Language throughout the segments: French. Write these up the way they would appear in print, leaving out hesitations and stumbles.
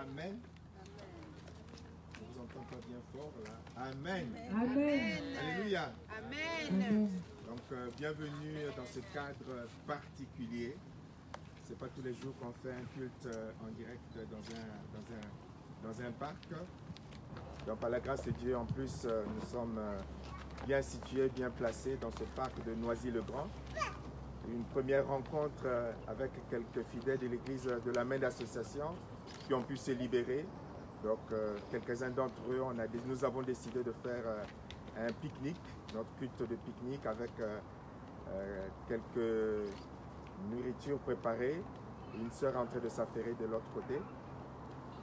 Amen. Je vous entends pas bien fort là. Amen. Amen. Alléluia. Amen. Donc, bienvenue dans ce cadre particulier. Ce n'est pas tous les jours qu'on fait un culte en direct dans un parc. Donc, par la grâce de Dieu, en plus, nous sommes bien situés, bien placés dans ce parc de Noisy-le-Grand. Une première rencontre avec quelques fidèles de l'église de la Main d'Association qui ont pu se libérer. Donc, quelques-uns d'entre eux, nous avons décidé de faire un pique-nique, notre culte de pique-nique avec quelques nourritures préparées. Une sœur est en train de s'affairer de l'autre côté.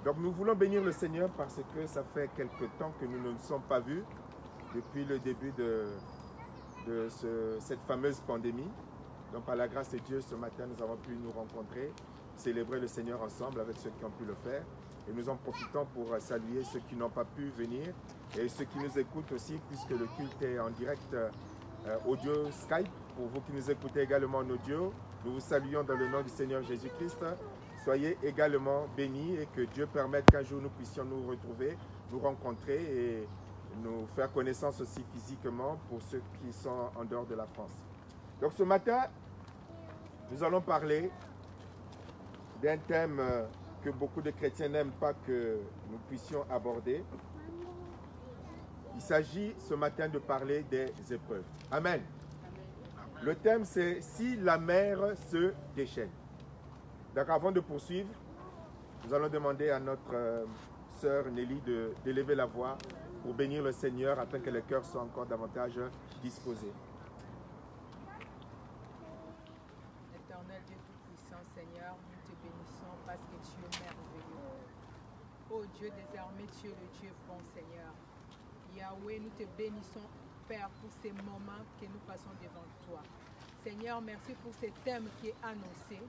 Donc, nous voulons bénir le Seigneur parce que ça fait quelque temps que nous ne nous sommes pas vus depuis le début de cette fameuse pandémie. Donc, par la grâce de Dieu, ce matin, nous avons pu nous rencontrer, célébrer le Seigneur ensemble avec ceux qui ont pu le faire. Et nous en profitons pour saluer ceux qui n'ont pas pu venir et ceux qui nous écoutent aussi, puisque le culte est en direct audio Skype. Pour vous qui nous écoutez également en audio, nous vous saluons dans le nom du Seigneur Jésus-Christ. Soyez également bénis et que Dieu permette qu'un jour nous puissions nous retrouver, nous rencontrer et nous faire connaissance aussi physiquement pour ceux qui sont en dehors de la France. Donc ce matin, nous allons parler d'un thème que beaucoup de chrétiens n'aiment pas que nous puissions aborder. Il s'agit ce matin de parler des épreuves. Amen. Le thème c'est « Si la mer se déchaîne ». Donc avant de poursuivre, nous allons demander à notre sœur Nelly d'élever la voix pour bénir le Seigneur afin que les cœurs soient encore davantage disposés. Éternel Dieu Tout-Puissant, Seigneur, nous te bénissons parce que tu es merveilleux. Oh Dieu des armées, tu es le Dieu bon, Seigneur. Yahweh, nous te bénissons, Père, pour ces moments que nous passons devant toi. Seigneur, merci pour ce thème qui est annoncé.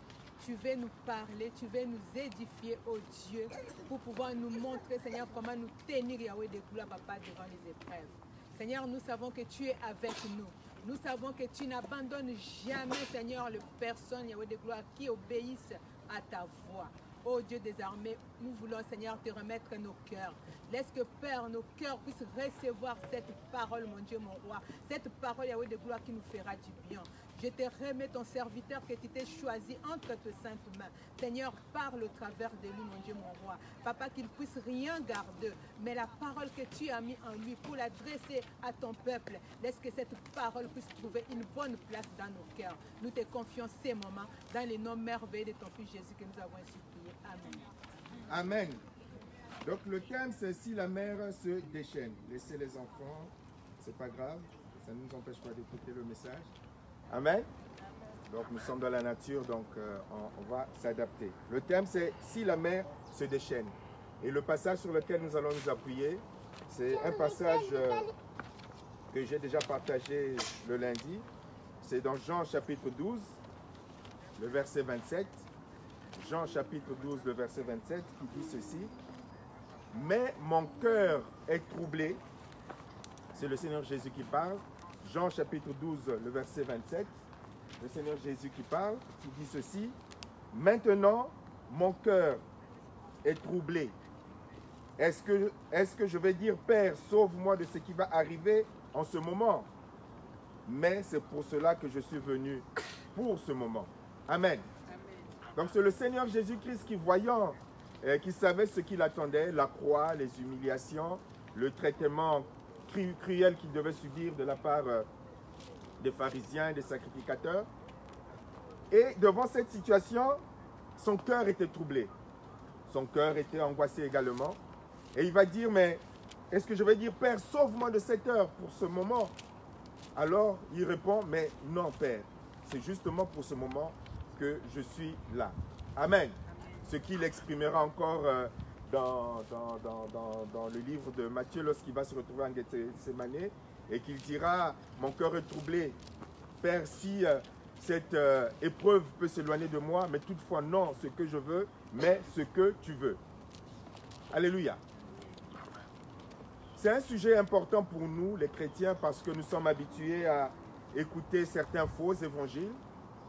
Tu veux nous parler, tu veux nous édifier, oh Dieu, pour pouvoir nous montrer, Seigneur, comment nous tenir, Yahweh, de gloire, Papa, devant les épreuves. Seigneur, nous savons que tu es avec nous. Nous savons que tu n'abandonnes jamais, Seigneur, les personnes, Yahweh, de gloire, qui obéissent à ta voix. Oh Dieu des armées, nous voulons, Seigneur, te remettre nos cœurs. Laisse que, Père, nos cœurs puissent recevoir cette parole, mon Dieu, mon roi. Cette parole, Yahweh, de gloire qui nous fera du bien. Je te remets ton serviteur que tu t'es choisi entre tes saintes mains. Seigneur, parle au travers de lui, mon Dieu, mon roi. Papa, qu'il puisse rien garder, mais la parole que tu as mis en lui pour l'adresser à ton peuple, laisse que cette parole puisse trouver une bonne place dans nos cœurs. Nous te confions ces moments dans les noms merveilleux de ton Fils Jésus que nous avons ainsi prié. Amen. Amen. Donc le thème c'est « Si la mer se déchaîne ». Laissez les enfants, c'est pas grave, ça ne nous empêche pas d'écouter le message. Amen. Donc nous sommes dans la nature, donc on va s'adapter. Le thème c'est « Si la mer se déchaîne ». Et le passage sur lequel nous allons nous appuyer, c'est un passage que j'ai déjà partagé le lundi. C'est dans Jean chapitre 12, le verset 27. Jean chapitre 12, le verset 27, qui dit ceci. « Mais mon cœur est troublé ». C'est le Seigneur Jésus qui parle. Jean chapitre 12, le verset 27. Le Seigneur Jésus qui parle, qui dit ceci. « Maintenant, mon cœur est troublé. Est-ce que je vais dire, Père, sauve-moi de ce qui va arriver en ce moment? Mais c'est pour cela que je suis venu, pour ce moment. » Amen. Donc c'est le Seigneur Jésus-Christ qui, voyant, qui savait ce qu'il attendait, la croix, les humiliations, le traitement cruel qu'il devait subir de la part des pharisiens et des sacrificateurs. Et devant cette situation, son cœur était troublé. Son cœur était angoissé également. Et il va dire, mais est-ce que je vais dire, Père, sauve-moi de cette heure pour ce moment? Alors il répond, mais non, Père, c'est justement pour ce moment que je suis là. Amen. Ce qu'il exprimera encore dans le livre de Matthieu lorsqu'il va se retrouver en Gethsémane et qu'il dira, mon cœur est troublé. Père, si cette épreuve peut s'éloigner de moi, mais toutefois non ce que je veux, mais ce que tu veux. Alléluia. C'est un sujet important pour nous, les chrétiens, parce que nous sommes habitués à écouter certains faux évangiles.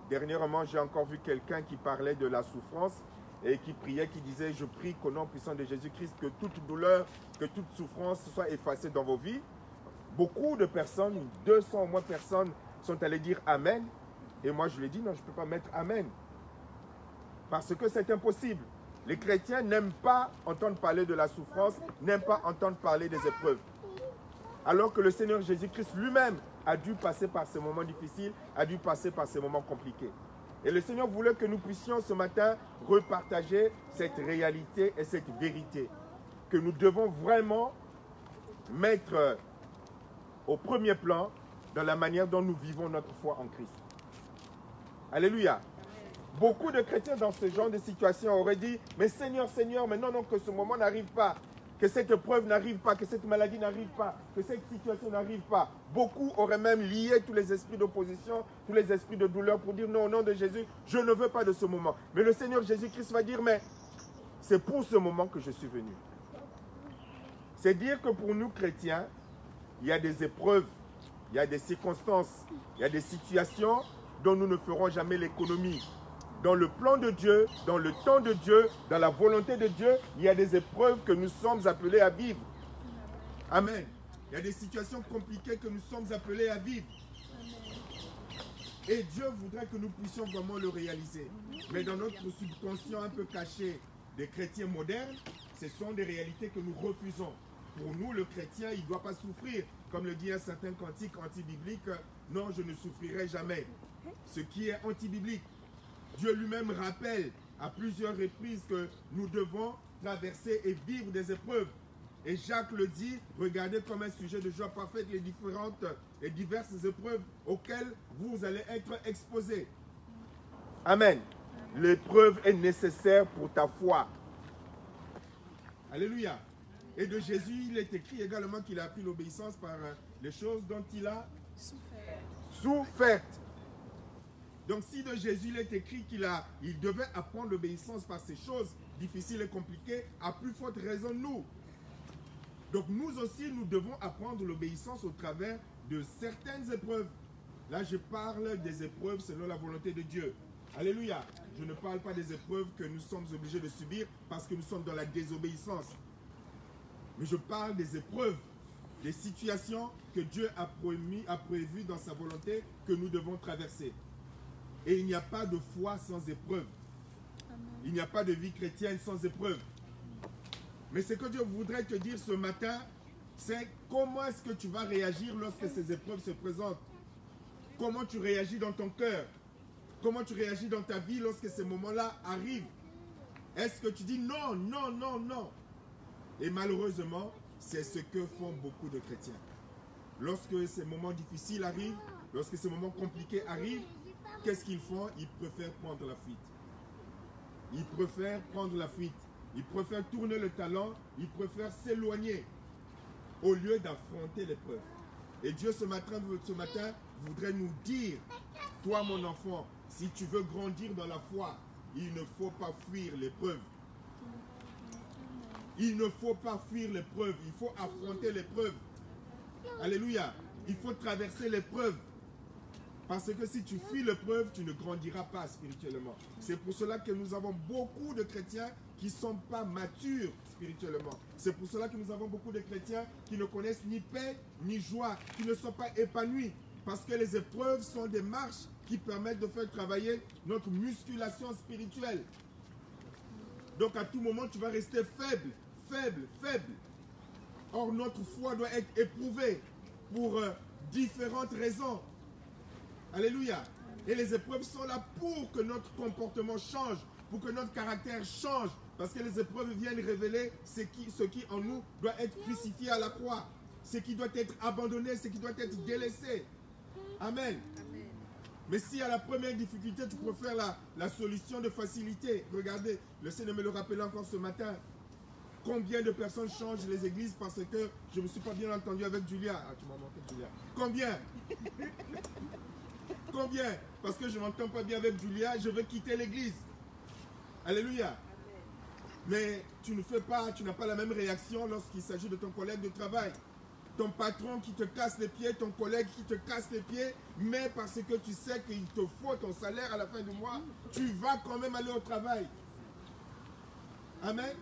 Dernièrement, j'ai encore vu quelqu'un qui parlait de la souffrance et qui priait, qui disait, je prie qu'au nom puissant de Jésus-Christ, que toute douleur, que toute souffrance soit effacée dans vos vies. Beaucoup de personnes, 200 au moins personnes, sont allées dire Amen. Et moi, je lui ai dit, non, je ne peux pas mettre Amen. Parce que c'est impossible. Les chrétiens n'aiment pas entendre parler de la souffrance, n'aiment pas entendre parler des épreuves. Alors que le Seigneur Jésus-Christ lui-même a dû passer par ces moments difficiles, a dû passer par ces moments compliqués. Et le Seigneur voulait que nous puissions ce matin repartager cette réalité et cette vérité que nous devons vraiment mettre au premier plan dans la manière dont nous vivons notre foi en Christ. Alléluia. Beaucoup de chrétiens dans ce genre de situation auraient dit, mais Seigneur, Seigneur, mais non, non, que ce moment n'arrive pas, que cette épreuve n'arrive pas, que cette maladie n'arrive pas, que cette situation n'arrive pas. Beaucoup auraient même lié tous les esprits d'opposition, tous les esprits de douleur pour dire, non, au nom de Jésus, je ne veux pas de ce moment. Mais le Seigneur Jésus-Christ va dire, mais c'est pour ce moment que je suis venu. C'est dire que pour nous chrétiens, il y a des épreuves, il y a des circonstances, il y a des situations dont nous ne ferons jamais l'économie. Dans le plan de Dieu, dans le temps de Dieu, dans la volonté de Dieu, il y a des épreuves que nous sommes appelés à vivre. Amen. Il y a des situations compliquées que nous sommes appelés à vivre. Et Dieu voudrait que nous puissions vraiment le réaliser. Mais dans notre subconscient un peu caché des chrétiens modernes, ce sont des réalités que nous refusons. Pour nous, le chrétien, il ne doit pas souffrir. Comme le dit un certain cantique anti-biblique, non, je ne souffrirai jamais. Ce qui est anti-biblique. Dieu lui-même rappelle à plusieurs reprises que nous devons traverser et vivre des épreuves. Et Jacques le dit, regardez comme un sujet de joie parfaite les différentes et diverses épreuves auxquelles vous allez être exposés. Amen. L'épreuve est nécessaire pour ta foi. Alléluia. Et de Jésus, il est écrit également qu'il a appris l'obéissance par les choses dont il a souffert. Donc si de Jésus il est écrit qu'il devait apprendre l'obéissance par ces choses difficiles et compliquées, à plus forte raison nous. Donc nous aussi, nous devons apprendre l'obéissance au travers de certaines épreuves. Là, je parle des épreuves selon la volonté de Dieu. Alléluia. Je ne parle pas des épreuves que nous sommes obligés de subir parce que nous sommes dans la désobéissance. Mais je parle des épreuves, des situations que Dieu a prévues dans sa volonté que nous devons traverser. Et il n'y a pas de foi sans épreuve. Il n'y a pas de vie chrétienne sans épreuve. Mais ce que Dieu voudrait te dire ce matin, c'est comment est-ce que tu vas réagir lorsque ces épreuves se présentent. Comment tu réagis dans ton cœur. Comment tu réagis dans ta vie lorsque ces moments-là arrivent. Est-ce que tu dis non, non, non, non. Et malheureusement, c'est ce que font beaucoup de chrétiens. Lorsque ces moments difficiles arrivent, lorsque ces moments compliqués arrivent, qu'est-ce qu'ils font? Ils préfèrent prendre la fuite. Ils préfèrent prendre la fuite. Ils préfèrent tourner le talon. Ils préfèrent s'éloigner au lieu d'affronter l'épreuve. Et Dieu ce matin voudrait nous dire, toi mon enfant, si tu veux grandir dans la foi, il ne faut pas fuir l'épreuve. Il ne faut pas fuir l'épreuve. Il faut affronter l'épreuve. Alléluia. Il faut traverser l'épreuve. Parce que si tu fuis l'épreuve, tu ne grandiras pas spirituellement. C'est pour cela que nous avons beaucoup de chrétiens qui ne sont pas matures spirituellement. C'est pour cela que nous avons beaucoup de chrétiens qui ne connaissent ni paix ni joie, qui ne sont pas épanouis. Parce que les épreuves sont des marches qui permettent de faire travailler notre musculation spirituelle. Donc à tout moment, tu vas rester faible, faible, faible. Or, notre foi doit être éprouvée pour différentes raisons. Alléluia. Et les épreuves sont là pour que notre comportement change, pour que notre caractère change. Parce que les épreuves viennent révéler ce qui en nous doit être crucifié à la croix. Ce qui doit être abandonné, ce qui doit être délaissé. Amen. Amen. Mais si à la première difficulté, tu préfères la solution de facilité. Regardez, le Seigneur me le rappelait encore ce matin. Combien de personnes changent les églises parce que je ne me suis pas bien entendu avec Julia. Ah, tu m'as manqué, Julia. Combien? Combien? Parce que je ne m'entends pas bien avec Julia, je veux quitter l'église. Alléluia. Amen. Mais tu n'as pas la même réaction lorsqu'il s'agit de ton collègue de travail. Ton patron qui te casse les pieds, ton collègue qui te casse les pieds, mais parce que tu sais qu'il te faut ton salaire à la fin du mois, tu vas quand même aller au travail. Amen.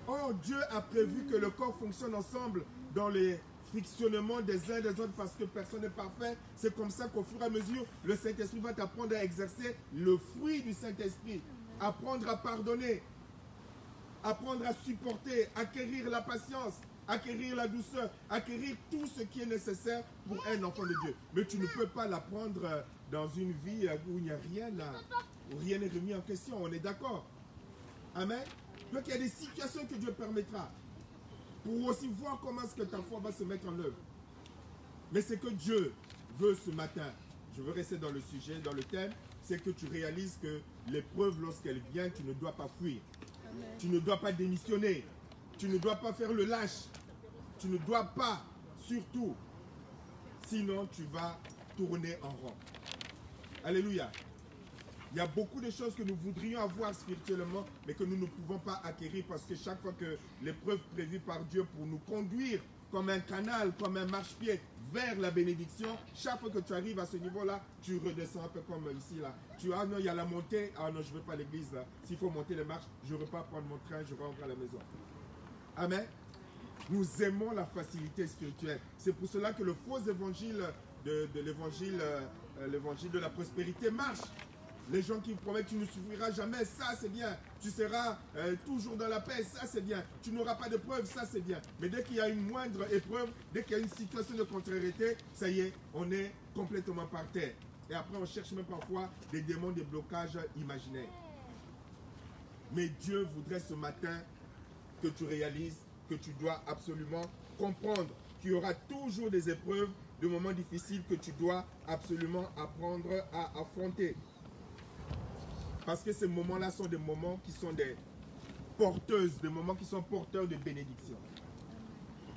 Oh, Dieu a prévu que le corps fonctionne ensemble dans les frictionnements des uns des autres parce que personne n'est parfait. C'est comme ça qu'au fur et à mesure, le Saint-Esprit va t'apprendre à exercer le fruit du Saint-Esprit. Apprendre à pardonner, apprendre à supporter, acquérir la patience, acquérir la douceur, acquérir tout ce qui est nécessaire pour un enfant de Dieu. Mais tu ne peux pas l'apprendre dans une vie où il n'y a rien où rien n'est remis en question. On est d'accord? Amen. Donc il y a des situations que Dieu permettra pour aussi voir comment est-ce que ta foi va se mettre en œuvre. Mais ce que Dieu veut ce matin, je veux rester dans le sujet, dans le thème, c'est que tu réalises que l'épreuve, lorsqu'elle vient, tu ne dois pas fuir. Amen. Tu ne dois pas démissionner. Tu ne dois pas faire le lâche. Tu ne dois pas, surtout, sinon tu vas tourner en rond. Alléluia. Il y a beaucoup de choses que nous voudrions avoir spirituellement, mais que nous ne pouvons pas acquérir parce que chaque fois que l'épreuve prévue par Dieu pour nous conduire comme un canal, comme un marchepied vers la bénédiction, chaque fois que tu arrives à ce niveau-là, tu redescends un peu comme ici là. Tu ah non, il y a la montée, ah non, je ne veux pas l'église là. S'il faut monter les marches, je ne veux pas prendre mon train, je rentre à la maison. Amen. Nous aimons la facilité spirituelle. C'est pour cela que le faux évangile l'évangile de la prospérité marche. Les gens qui promettent que tu ne souffriras jamais, ça c'est bien. Tu seras toujours dans la paix, ça c'est bien. Tu n'auras pas de preuves, ça c'est bien. Mais dès qu'il y a une moindre épreuve, dès qu'il y a une situation de contrariété, ça y est, on est complètement par terre. Et après on cherche même parfois des démons, des blocages imaginaires. Mais Dieu voudrait ce matin que tu réalises que tu dois absolument comprendre qu'il y aura toujours des épreuves, des moments difficiles que tu dois absolument apprendre à affronter. Parce que ces moments-là sont des moments qui sont des porteuses, des moments qui sont porteurs de bénédiction.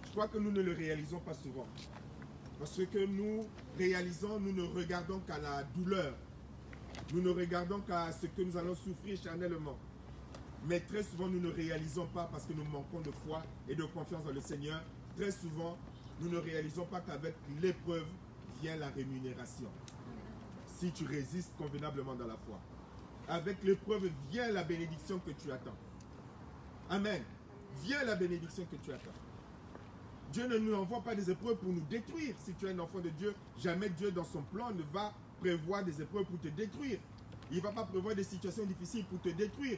Je crois que nous ne le réalisons pas souvent. Parce que nous réalisons, nous ne regardons qu'à la douleur. Nous ne regardons qu'à ce que nous allons souffrir charnellement. Mais très souvent, nous ne réalisons pas parce que nous manquons de foi et de confiance dans le Seigneur. Très souvent, nous ne réalisons pas qu'avec l'épreuve vient la rémunération. Si tu résistes convenablement dans la foi. Avec l'épreuve vient la bénédiction que tu attends. Amen. Vient la bénédiction que tu attends. Dieu ne nous envoie pas des épreuves pour nous détruire. Si tu es un enfant de Dieu, jamais Dieu dans son plan ne va prévoir des épreuves pour te détruire. Il ne va pas prévoir des situations difficiles pour te détruire.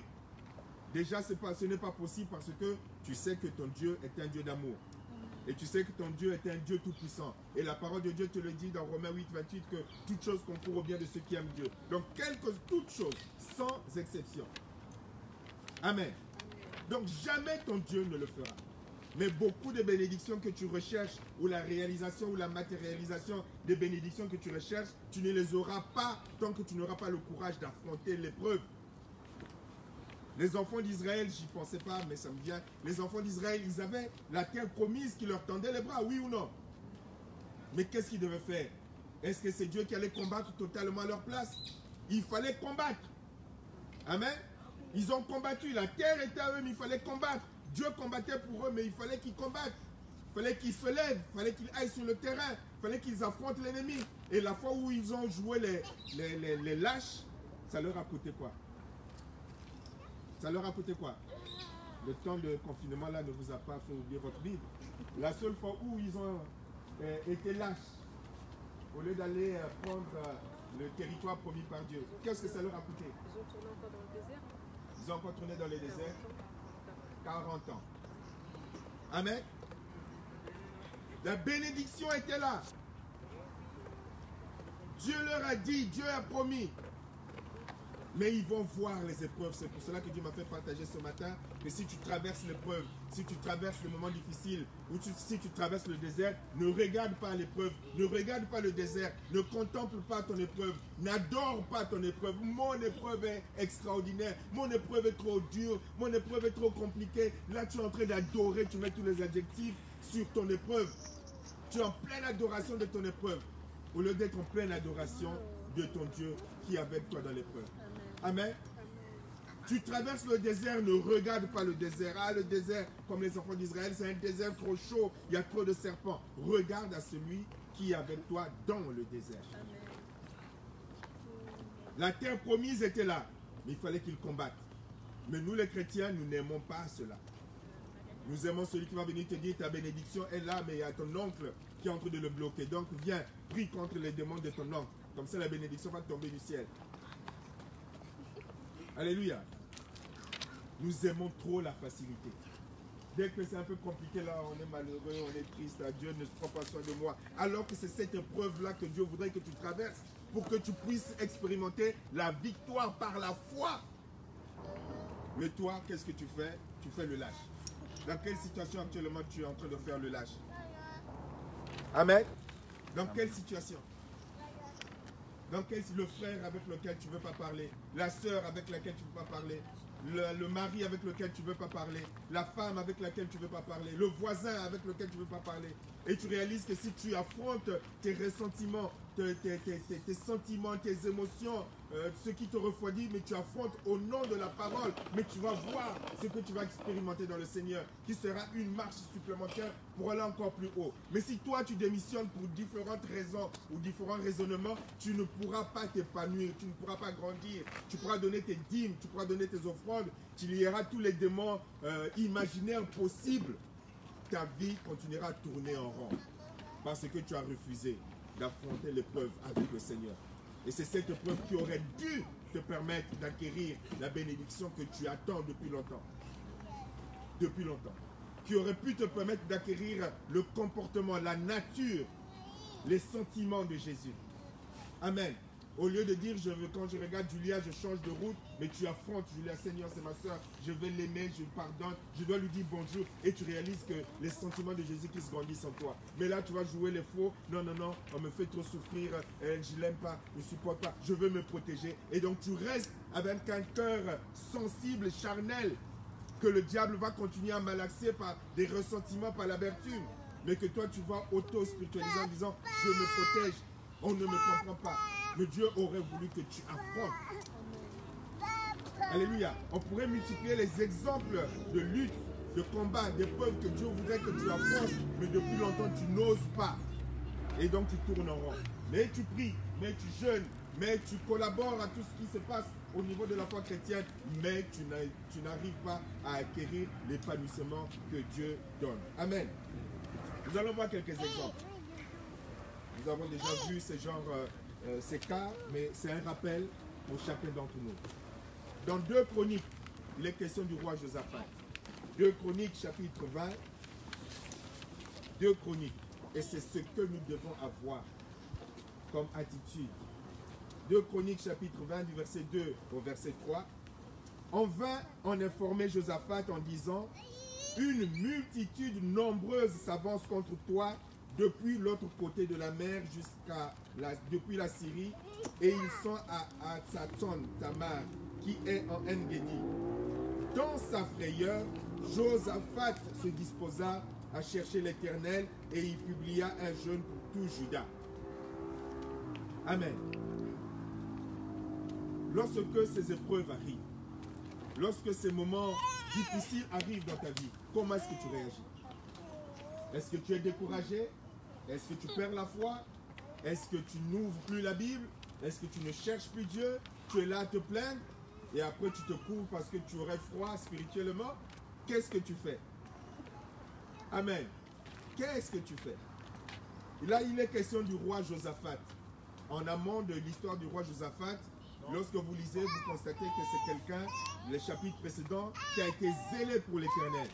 Déjà, ce n'est pas possible parce que tu sais que ton Dieu est un Dieu d'amour. Et tu sais que ton Dieu est un Dieu tout-puissant. Et la parole de Dieu te le dit dans Romains 8, 28 que toute chose concourt au bien de ceux qui aiment Dieu. Donc, toute chose, sans exception. Amen. Donc, jamais ton Dieu ne le fera. Mais beaucoup de bénédictions que tu recherches, ou la réalisation ou la matérialisation des bénédictions que tu recherches, tu ne les auras pas tant que tu n'auras pas le courage d'affronter l'épreuve. Les enfants d'Israël, j'y pensais pas, mais ça me vient. Les enfants d'Israël, ils avaient la terre promise qui leur tendait les bras, oui ou non? Mais qu'est-ce qu'ils devaient faire? Est-ce que c'est Dieu qui allait combattre totalement à leur place? Il fallait combattre. Amen. Ils ont combattu. La terre était à eux, mais il fallait combattre. Dieu combattait pour eux, mais il fallait qu'ils combattent. Il fallait qu'ils se lèvent. Il fallait qu'ils aillent sur le terrain. Il fallait qu'ils affrontent l'ennemi. Et la fois où ils ont joué les lâches, ça leur a coûté quoi? Ça leur a coûté quoi? Le temps de confinement là ne vous a pas fait oublier votre Bible. La seule fois où ils ont été lâches, au lieu d'aller prendre le territoire promis par Dieu, qu'est-ce que ça leur a coûté? Ils ont tourné encore dans le désert. Ils ont encore tourné dans le désert 40 ans. Amen. La bénédiction était là. Dieu leur a dit, Dieu a promis. Mais ils vont voir les épreuves. C'est pour cela que Dieu m'a fait partager ce matin que si tu traverses l'épreuve, si tu traverses les moments difficiles, ou si tu traverses le désert, ne regarde pas l'épreuve, ne regarde pas le désert, ne contemple pas ton épreuve, n'adore pas ton épreuve. Mon épreuve est extraordinaire, mon épreuve est trop dure, mon épreuve est trop compliquée. Là, tu es en train d'adorer, tu mets tous les adjectifs sur ton épreuve. Tu es en pleine adoration de ton épreuve, au lieu d'être en pleine adoration de ton Dieu qui est avec toi dans l'épreuve. Amen. Tu traverses le désert, ne regarde pas le désert. Ah, le désert, comme les enfants d'Israël, c'est un désert trop chaud, il y a trop de serpents. Regarde à celui qui est avec toi dans le désert. La terre promise était là, mais il fallait qu'ils combattent. Mais nous les chrétiens, nous n'aimons pas cela. Nous aimons celui qui va venir te dire ta bénédiction est là, mais il y a ton oncle qui est en train de le bloquer. Donc viens, prie contre les démons de ton oncle. Comme ça la bénédiction va tomber du ciel. Alléluia. Nous aimons trop la facilité. Dès que c'est un peu compliqué, là, on est malheureux, on est triste, Dieu ne prend pas soin de moi. Alors que c'est cette épreuve-là que Dieu voudrait que tu traverses pour que tu puisses expérimenter la victoire par la foi. Mais toi, qu'est-ce que tu fais? Tu fais le lâche. Dans quelle situation actuellement tu es en train de faire le lâche? Amen. Dans quelle situation? Dans quel, le frère avec lequel tu ne veux pas parler, la sœur avec laquelle tu ne veux pas parler, le mari avec lequel tu ne veux pas parler, la femme avec laquelle tu ne veux pas parler, le voisin avec lequel tu ne veux pas parler. Et tu réalises que si tu affrontes tes ressentiments, tes sentiments, tes émotions, ce qui te refroidit, mais tu affrontes au nom de la parole, mais tu vas voir ce que tu vas expérimenter dans le Seigneur, qui sera une marche supplémentaire pour aller encore plus haut. Mais si toi tu démissionnes pour différentes raisons ou différents raisonnements, tu ne pourras pas t'épanouir, tu ne pourras pas grandir, tu pourras donner tes dîmes, tu pourras donner tes offrandes, tu lieras tous les démons imaginaires possibles. Ta vie continuera à tourner en rond parce que tu as refusé d'affronter l'épreuve avec le Seigneur. Et c'est cette épreuve qui aurait dû te permettre d'acquérir la bénédiction que tu attends depuis longtemps. Depuis longtemps. Qui aurait pu te permettre d'acquérir le comportement, la nature, les sentiments de Jésus. Amen. Au lieu de dire, quand je regarde Julia, je change de route, mais tu affrontes Julia, Seigneur, c'est ma soeur, je vais l'aimer, je pardonne, je dois lui dire bonjour, et tu réalises que les sentiments de Jésus-Christ grandissent en toi. Mais là, tu vas jouer les faux, non, non, non, on me fait trop souffrir, je ne l'aime pas, je ne supporte pas, je veux me protéger. Et donc tu restes avec un cœur sensible, charnel, que le diable va continuer à malaxer par des ressentiments, par l'amertume, mais que toi, tu vas auto-spiritualiser en disant, je me protège, on ne me comprend pas. Mais Dieu aurait voulu que tu affrontes. Alléluia. On pourrait multiplier les exemples de lutte, de combat, d'épreuves que Dieu voudrait que tu affrontes, mais depuis longtemps tu n'oses pas. Et donc tu tournes en rond. Mais tu pries, mais tu jeûnes, mais tu collabores à tout ce qui se passe au niveau de la foi chrétienne, mais tu n'arrives pas à acquérir l'épanouissement que Dieu donne. Amen. Nous allons voir quelques exemples. Nous avons déjà vu ces cas, mais c'est un rappel pour chacun d'entre nous. Dans 2 Chroniques, il est question du roi Josaphat. 2 Chroniques, chapitre 20. 2 Chroniques. Et c'est ce que nous devons avoir comme attitude. 2 Chroniques, chapitre 20, du verset 2 au verset 3. En vain, on informait Josaphat en disant, une multitude nombreuse s'avance contre toi depuis l'autre côté de la mer depuis la Syrie, et ils sont à Hatzaton Tamar, qui est en En-Gedi. Dans sa frayeur, Josaphat se disposa à chercher l'Éternel et il publia un jeûne pour tout Juda. Amen. Lorsque ces épreuves arrivent, lorsque ces moments difficiles arrivent dans ta vie, comment est-ce que tu réagis? Est-ce que tu es découragé? Est-ce que tu perds la foi? Est-ce que tu n'ouvres plus la Bible? Est-ce que tu ne cherches plus Dieu? Tu es là à te plaindre et après tu te couvres parce que tu aurais froid spirituellement? Qu'est-ce que tu fais? Amen. Qu'est-ce que tu fais? Là, il est question du roi Josaphat. En amont de l'histoire du roi Josaphat, lorsque vous lisez, vous constatez que c'est quelqu'un, les chapitres précédents, qui a été zélé pour l'Éternel.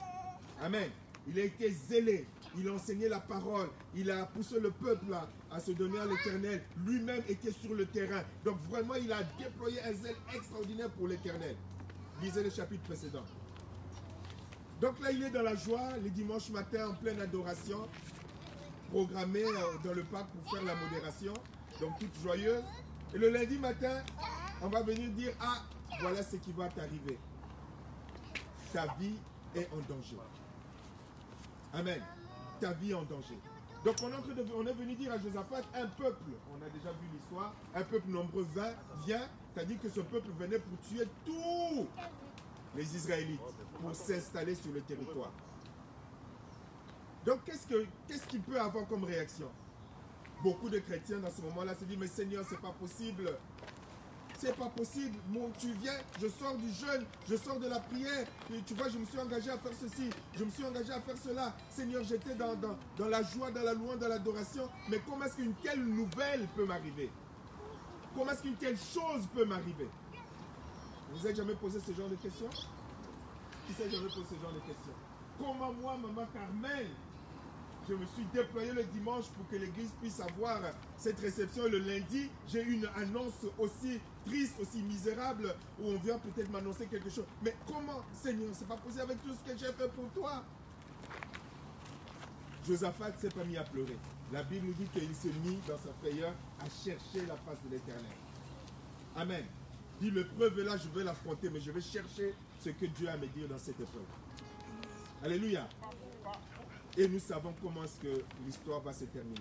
Amen. Il a été zélé. Il a enseigné la parole. Il a poussé le peuple à se donner à l'Éternel. Lui-même était sur le terrain. Donc vraiment, il a déployé un zèle extraordinaire pour l'Éternel. Lisez le chapitre précédent. Donc là, il est dans la joie, les dimanches matins en pleine adoration, programmé dans le parc pour faire la modération, donc toute joyeuse. Et le lundi matin, on va venir dire, ah, voilà ce qui va t'arriver. Ta vie est en danger. Amen. Ta vie est en danger. Donc on est venu dire à Josaphat, un peuple, on a déjà vu l'histoire, un peuple nombreux vient, c'est-à-dire que ce peuple venait pour tuer tous les Israélites, pour s'installer sur le territoire. Donc qu'est-ce qu'il peut avoir comme réaction? Beaucoup de chrétiens dans ce moment-là se disent, mais Seigneur, c'est pas possible. c'est pas possible. Tu viens, je sors du jeûne, je sors de la prière. Et tu vois, je me suis engagé à faire ceci, je me suis engagé à faire cela. Seigneur, j'étais dans la joie, dans la louange, dans l'adoration. Mais comment est-ce qu'une telle nouvelle peut m'arriver? Comment est-ce qu'une telle chose peut m'arriver? Vous avez jamais posé ce genre de questions? Qui s'est jamais posé ce genre de questions? Comment moi, maman Carmel, je me suis déployé le dimanche pour que l'église puisse avoir cette réception. Le lundi, j'ai eu une annonce aussi triste, aussi misérable, où on vient peut-être m'annoncer quelque chose. Mais comment, Seigneur, c'est pas possible avec tout ce que j'ai fait pour toi? Josaphat ne s'est pas mis à pleurer. La Bible nous dit qu'il s'est mis dans sa frayeur à chercher la face de l'Éternel. Amen. Dit, l'épreuve est là, je vais l'affronter, mais je vais chercher ce que Dieu a à me dire dans cette épreuve. Alléluia. Et nous savons comment est-ce que l'histoire va se terminer.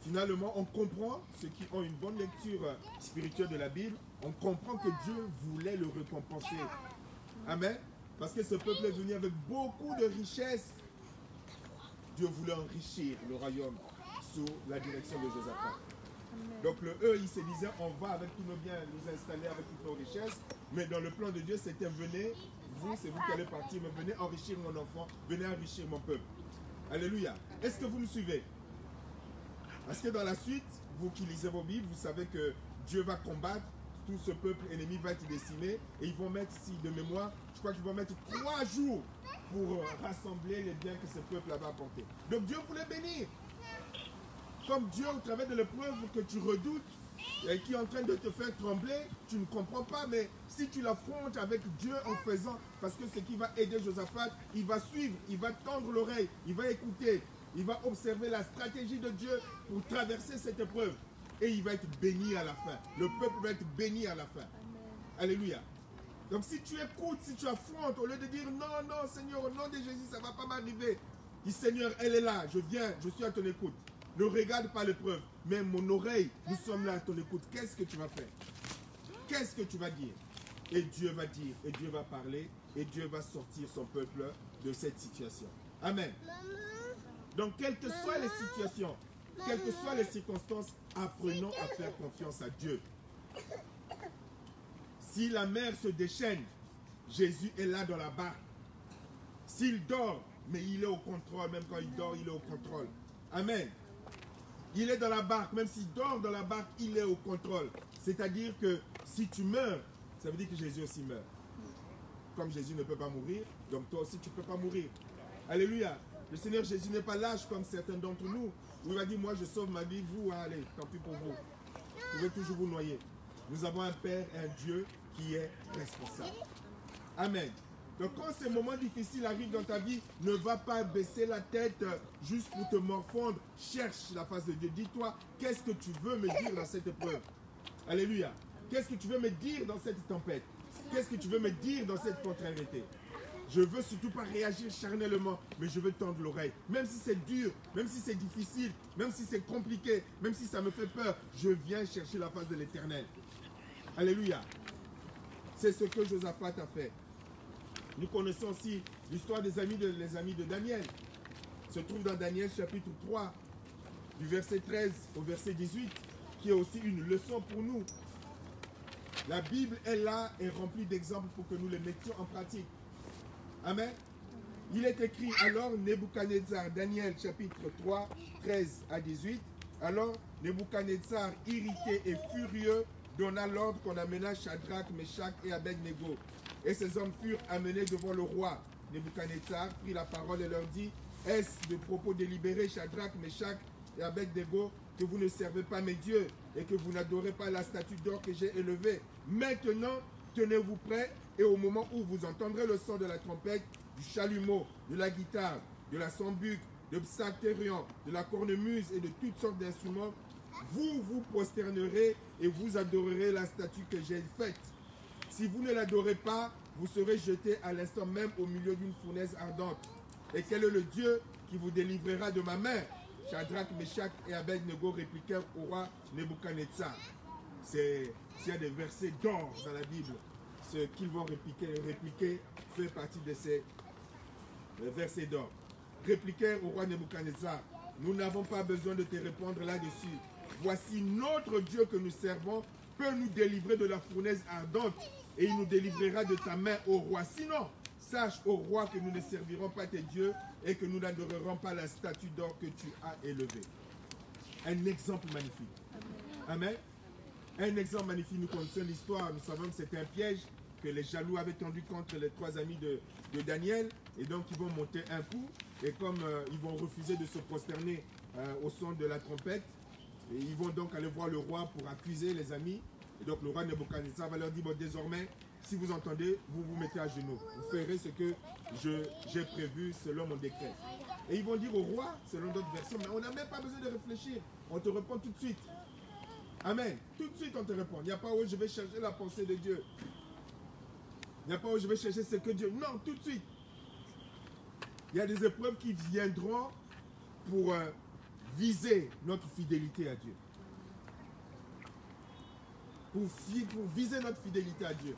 Finalement, on comprend, ceux qui ont une bonne lecture spirituelle de la Bible, on comprend que Dieu voulait le récompenser. Amen. Parce que ce peuple est venu avec beaucoup de richesses. Dieu voulait enrichir le royaume sous la direction de Josaphat. Donc il se disait, on va avec tous nos biens nous installer avec toutes nos richesses. Mais dans le plan de Dieu, c'était venez, vous, c'est vous qui allez partir, mais venez enrichir mon enfant, venez enrichir mon peuple. Alléluia. Est-ce que vous me suivez? Parce que dans la suite, vous qui lisez vos Bibles, vous savez que Dieu va combattre, tout ce peuple ennemi va être décimé, et ils vont mettre ici de mémoire, je crois qu'ils vont mettre 3 jours pour rassembler les biens que ce peuple avait apportés. Donc Dieu voulait bénir. Comme Dieu, au travers de l'épreuve que tu redoutes, et qui est en train de te faire trembler, tu ne comprends pas, mais si tu l'affrontes avec Dieu en faisant, parce que ce qui va aider Josaphat, il va suivre, il va tendre l'oreille, il va écouter, il va observer la stratégie de Dieu pour traverser cette épreuve. Et il va être béni à la fin. Le peuple va être béni à la fin. Amen. Alléluia. Donc si tu écoutes, si tu affrontes, au lieu de dire non, non, Seigneur, au nom de Jésus, ça ne va pas m'arriver. Dis, Seigneur, elle est là, je viens, je suis à ton écoute. Ne regarde pas l'épreuve, mais mon oreille, nous sommes là à ton écoute. Qu'est-ce que tu vas faire? Qu'est-ce que tu vas dire? Et Dieu va dire, et Dieu va parler, et Dieu va sortir son peuple de cette situation. Amen. Donc, quelles que soient les situations, quelles que soient les circonstances, apprenons à faire confiance à Dieu. Si la mer se déchaîne, Jésus est là dans la barque. S'il dort, mais il est au contrôle, même quand il dort, il est au contrôle. Amen. Il est dans la barque, même s'il dort dans la barque, il est au contrôle. C'est-à-dire que si tu meurs, ça veut dire que Jésus aussi meurt. Comme Jésus ne peut pas mourir, donc toi aussi tu ne peux pas mourir. Alléluia. Le Seigneur Jésus n'est pas lâche comme certains d'entre nous. Où il va dire, moi je sauve ma vie, vous, allez, tant pis pour vous. Vous pouvez toujours vous noyer. Nous avons un Père et un Dieu qui est responsable. Amen. Donc quand ces moments difficiles arrivent dans ta vie, ne va pas baisser la tête juste pour te morfondre. Cherche la face de Dieu. Dis-toi, qu'est-ce que tu veux me dire dans cette épreuve? Alléluia. Qu'est-ce que tu veux me dire dans cette tempête? Qu'est-ce que tu veux me dire dans cette contrariété? Je veux surtout pas réagir charnellement, mais je veux tendre l'oreille. Même si c'est dur, même si c'est difficile, même si c'est compliqué, même si ça me fait peur, je viens chercher la face de l'Éternel. Alléluia. C'est ce que Josaphat a fait. Nous connaissons aussi l'histoire des amis de Daniel. Se trouve dans Daniel chapitre 3, du verset 13 au verset 18, qui est aussi une leçon pour nous. La Bible est là et remplie d'exemples pour que nous les mettions en pratique. Amen. Il est écrit, alors Nebuchadnezzar, Daniel chapitre 3, 13 à 18. Alors Nebuchadnezzar, irrité et furieux, donna l'ordre qu'on amena Shadrach, Meshach et Abednego. Et ces hommes furent amenés devant le roi. Nebuchadnezzar prit la parole et leur dit, est-ce de propos délibérés, Shadrach, Meshach et Abednego, que vous ne servez pas mes dieux et que vous n'adorez pas la statue d'or que j'ai élevée? Maintenant, tenez-vous prêts, et au moment où vous entendrez le son de la trompette, du chalumeau, de la guitare, de la sambuc, de psalterion, de la cornemuse et de toutes sortes d'instruments, vous vous prosternerez et vous adorerez la statue que j'ai faite. Si vous ne l'adorez pas, vous serez jetés à l'instant même au milieu d'une fournaise ardente. Et quel est le Dieu qui vous délivrera de ma main? Shadrach, Meshach et Abednego répliquèrent au roi Nebuchadnezzar. S'il y a des versets d'or dans la Bible, ce qu'ils vont répliquer fait partie de ces versets d'or. Répliquèrent au roi Nebuchadnezzar, nous n'avons pas besoin de te répondre là-dessus. Voici notre Dieu que nous servons peut nous délivrer de la fournaise ardente et il nous délivrera de ta main, ô roi. Sinon, sache, ô roi, que nous ne servirons pas tes dieux et que nous n'adorerons pas la statue d'or que tu as élevée. Un exemple magnifique. Amen. Un exemple magnifique. Nous connaissons l'histoire. Nous savons que c'était un piège que les jaloux avaient tendu contre les 3 amis de Daniel. Et donc, ils vont monter un coup. Et comme ils vont refuser de se prosterner au son de la trompette, et ils vont donc aller voir le roi pour accuser les amis. Et donc, le roi Nebuchadnezzar va leur dire, bon, désormais, si vous entendez, vous vous mettez à genoux. Vous ferez ce que j'ai prévu selon mon décret. Et ils vont dire au roi, selon d'autres versions, mais on n'a même pas besoin de réfléchir. On te répond tout de suite. Amen. Tout de suite, on te répond. Il n'y a pas où je vais chercher la pensée de Dieu. Il n'y a pas où je vais chercher ce que Dieu... Non, tout de suite. Il y a des épreuves qui viendront pour viser notre fidélité à Dieu. Pour viser notre fidélité à Dieu.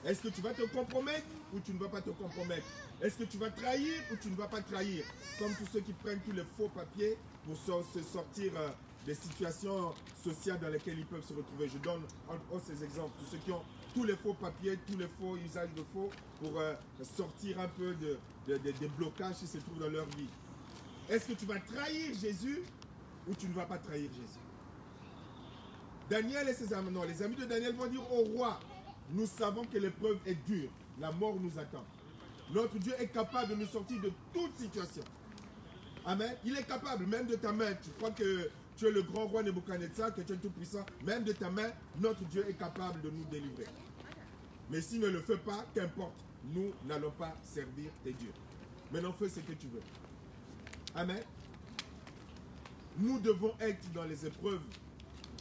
Est-ce que tu vas te compromettre ou tu ne vas pas te compromettre? Est-ce que tu vas trahir ou tu ne vas pas trahir? Comme tous ceux qui prennent tous les faux papiers pour se sortir des situations sociales dans lesquelles ils peuvent se retrouver. Je donne ces exemples. Tous ceux qui ont tous les faux papiers, tous les faux usages de faux pour sortir un peu des blocages qui se trouvent dans leur vie. Est-ce que tu vas trahir Jésus ou tu ne vas pas trahir Jésus? Daniel et ses amis, non, les amis de Daniel vont dire au roi, nous savons que l'épreuve est dure, la mort nous attend. Notre Dieu est capable de nous sortir de toute situation. Amen. Il est capable, même de ta main. Tu crois que tu es le grand roi Nebuchadnezzar, que tu es tout puissant. Même de ta main, notre Dieu est capable de nous délivrer. Mais s'il ne le fait pas, qu'importe, nous n'allons pas servir tes dieux. Maintenant, fais ce que tu veux. Amen. Nous devons être dans les épreuves.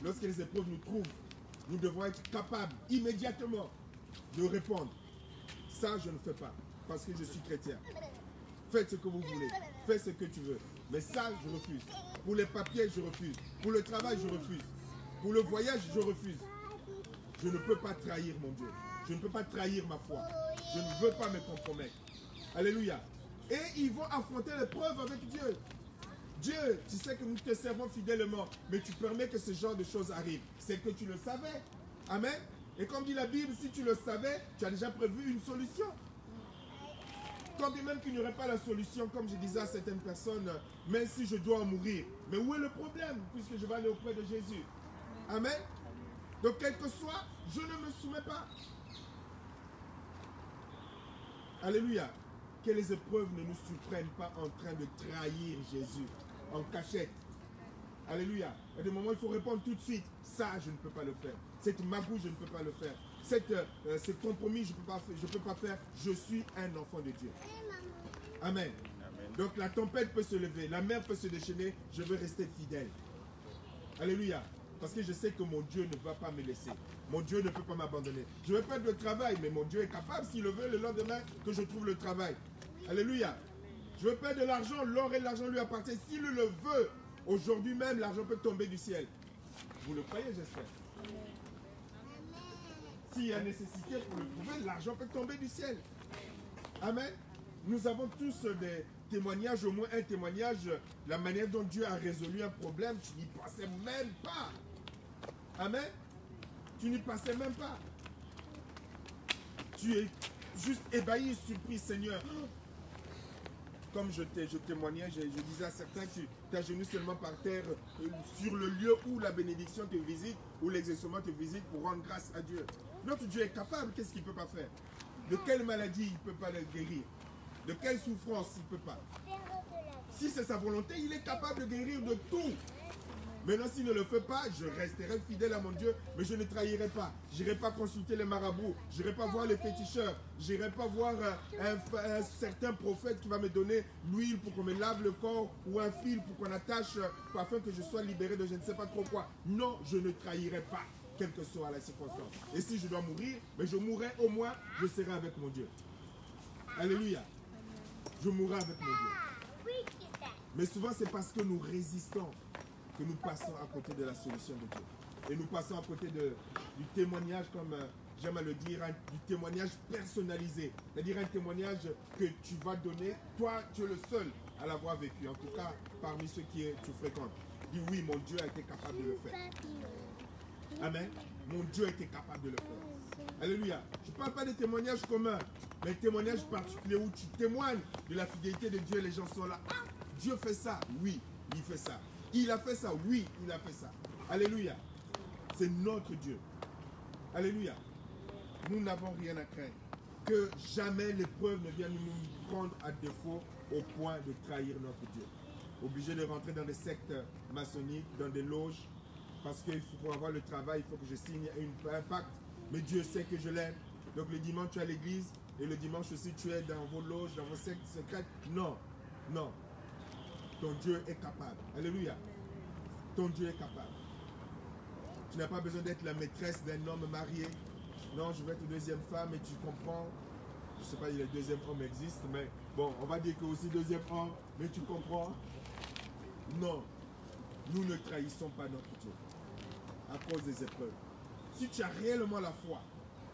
Lorsque les épreuves nous trouvent, nous devons être capables immédiatement de répondre. Ça, je ne fais pas, parce que je suis chrétien. Faites ce que vous voulez, faites ce que tu veux. Mais ça, je refuse. Pour les papiers, je refuse. Pour le travail, je refuse. Pour le voyage, je refuse. Je ne peux pas trahir mon Dieu. Je ne peux pas trahir ma foi. Je ne veux pas me compromettre. Alléluia. Et ils vont affronter l'épreuve avec Dieu. Dieu, tu sais que nous te servons fidèlement, mais tu permets que ce genre de choses arrivent. C'est que tu le savais. Amen. Et comme dit la Bible, si tu le savais, tu as déjà prévu une solution. Quand bien même qu'il n'y aurait pas la solution, comme je disais à certaines personnes, même si je dois en mourir. Mais où est le problème, puisque je vais aller auprès de Jésus? Amen. Donc, quel que soit, je ne me soumets pas. Alléluia. Que les épreuves ne nous surprennent pas en train de trahir Jésus, en cachette. Alléluia. Il y a des moments où il faut répondre tout de suite. Ça, je ne peux pas le faire. Cette magouille, je ne peux pas le faire. Ce compromis, je ne peux pas faire. Je suis un enfant de Dieu. Amen. Amen. Donc la tempête peut se lever, la mer peut se déchaîner. Je veux rester fidèle. Alléluia. Parce que je sais que mon Dieu ne va pas me laisser. Mon Dieu ne peut pas m'abandonner. Je vais perdre le travail, mais mon Dieu est capable, s'il le veut, le lendemain, que je trouve le travail. Alléluia. Je veux perdre de l'argent, l'or et l'argent lui appartiennent. S'il le veut, aujourd'hui même, l'argent peut tomber du ciel. Vous le croyez, j'espère. S'il y a nécessité pour le trouver, l'argent peut tomber du ciel. Amen. Nous avons tous des témoignages, au moins un témoignage, la manière dont Dieu a résolu un problème, tu n'y pensais même pas. Amen. Tu n'y pensais même pas. Tu es juste ébahi, surpris, Seigneur. Comme je témoignais, je disais à certains que tu t'agenouilles seulement par terre sur le lieu où la bénédiction te visite, où l'exaucement te visite pour rendre grâce à Dieu. Notre Dieu est capable, qu'est-ce qu'il ne peut pas faire? De quelle maladie il ne peut pas le guérir? De quelle souffrance il ne peut pas? Si c'est sa volonté, il est capable de guérir de tout. Maintenant, s'il ne le fait pas, je resterai fidèle à mon Dieu, mais je ne trahirai pas. Je n'irai pas consulter les marabouts, je n'irai pas voir les féticheurs, je n'irai pas voir un certain prophète qui va me donner l'huile pour qu'on me lave le corps ou un fil pour qu'on attache afin que je sois libéré de je ne sais pas trop quoi. Non, je ne trahirai pas, quelle que soit la circonstance. Et si je dois mourir, mais je mourrai au moins, je serai avec mon Dieu. Alléluia. Je mourrai avec mon Dieu. Mais souvent, c'est parce que nous résistons que nous passons à côté de la solution de Dieu. Et nous passons à côté du témoignage, comme j'aime à le dire, du témoignage personnalisé. C'est-à-dire un témoignage que tu vas donner, toi, tu es le seul à l'avoir vécu. En tout cas, parmi ceux qui tu fréquentes. Dis oui, mon Dieu a été capable de le faire. Amen. mon Dieu était capable de le faire. Alléluia. Je ne parle pas des témoignages communs, mais témoignages particuliers où tu témoignes de la fidélité de Dieu. Les gens sont là. Ah, Dieu fait ça. Oui, il fait ça. Il a fait ça. Oui, il a fait ça. Alléluia. C'est notre Dieu. Alléluia. Nous n'avons rien à craindre. Que jamais l'épreuve ne vienne nous prendre à défaut au point de trahir notre Dieu. Obligé de rentrer dans des sectes maçonniques, dans des loges, parce qu'il faut pour avoir le travail, il faut que je signe un pacte. Mais Dieu sait que je l'aime. Donc le dimanche tu es à l'église et le dimanche aussi tu es dans vos loges, dans vos sectes secrètes. Non, non. Ton Dieu est capable. Alléluia. Ton Dieu est capable. Tu n'as pas besoin d'être la maîtresse d'un homme marié. Non, je vais être deuxième femme et tu comprends. Je ne sais pas si le deuxième homme existe, mais bon, on va dire que aussi deuxième homme, mais tu comprends. Non, nous ne trahissons pas notre Dieu à cause des épreuves. Si tu as réellement la foi,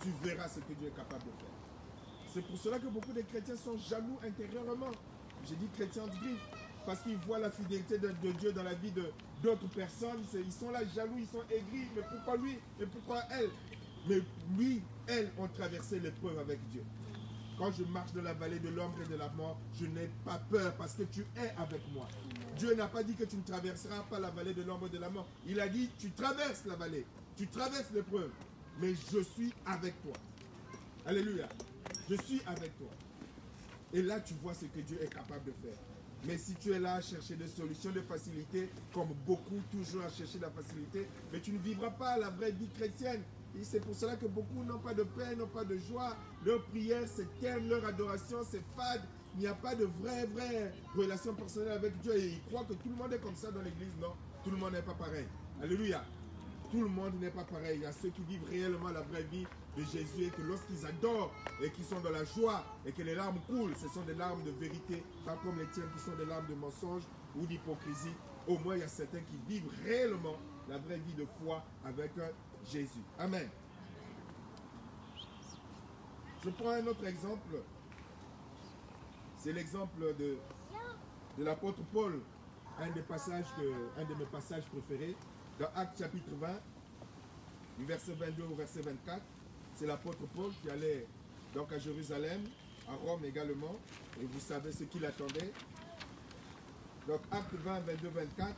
tu verras ce que Dieu est capable de faire. C'est pour cela que beaucoup de chrétiens sont jaloux intérieurement. J'ai dit chrétiens de griffes, parce qu'ils voient la fidélité de Dieu dans la vie d'autres personnes. Ils sont là jaloux, ils sont aigris. Mais pourquoi lui? Mais pourquoi elle? Mais lui, elles ont traversé l'épreuve avec Dieu. Quand je marche dans la vallée de l'ombre et de la mort, je n'ai pas peur parce que tu es avec moi. Dieu n'a pas dit que tu ne traverseras pas la vallée de l'ombre et de la mort. Il a dit, tu traverses la vallée, tu traverses l'épreuve, mais je suis avec toi. Alléluia. Je suis avec toi. Et là, tu vois ce que Dieu est capable de faire. Mais si tu es là à chercher des solutions de facilité, comme beaucoup toujours à chercher la facilité, mais tu ne vivras pas la vraie vie chrétienne. Et c'est pour cela que beaucoup n'ont pas de paix, n'ont pas de joie. Leur prière, c'est terne, leur adoration, c'est fade. Il n'y a pas de vraie relation personnelle avec Dieu. Et ils croient que tout le monde est comme ça dans l'église. Non, tout le monde n'est pas pareil. Alléluia. Tout le monde n'est pas pareil. Il y a ceux qui vivent réellement la vraie vie de Jésus et que lorsqu'ils adorent et qu'ils sont dans la joie et que les larmes coulent, ce sont des larmes de vérité, pas comme les tiennes qui sont des larmes de mensonge ou d'hypocrisie. Au moins, il y a certains qui vivent réellement la vraie vie de foi avec Jésus. Amen. Je prends un autre exemple. C'est l'exemple de l'apôtre Paul, un de mes passages préférés, dans Actes chapitre 20, du verset 22 au verset 24. C'est l'apôtre Paul qui allait donc à Jérusalem, à Rome également, et vous savez ce qu'il attendait. Donc Actes 20, 22, 24.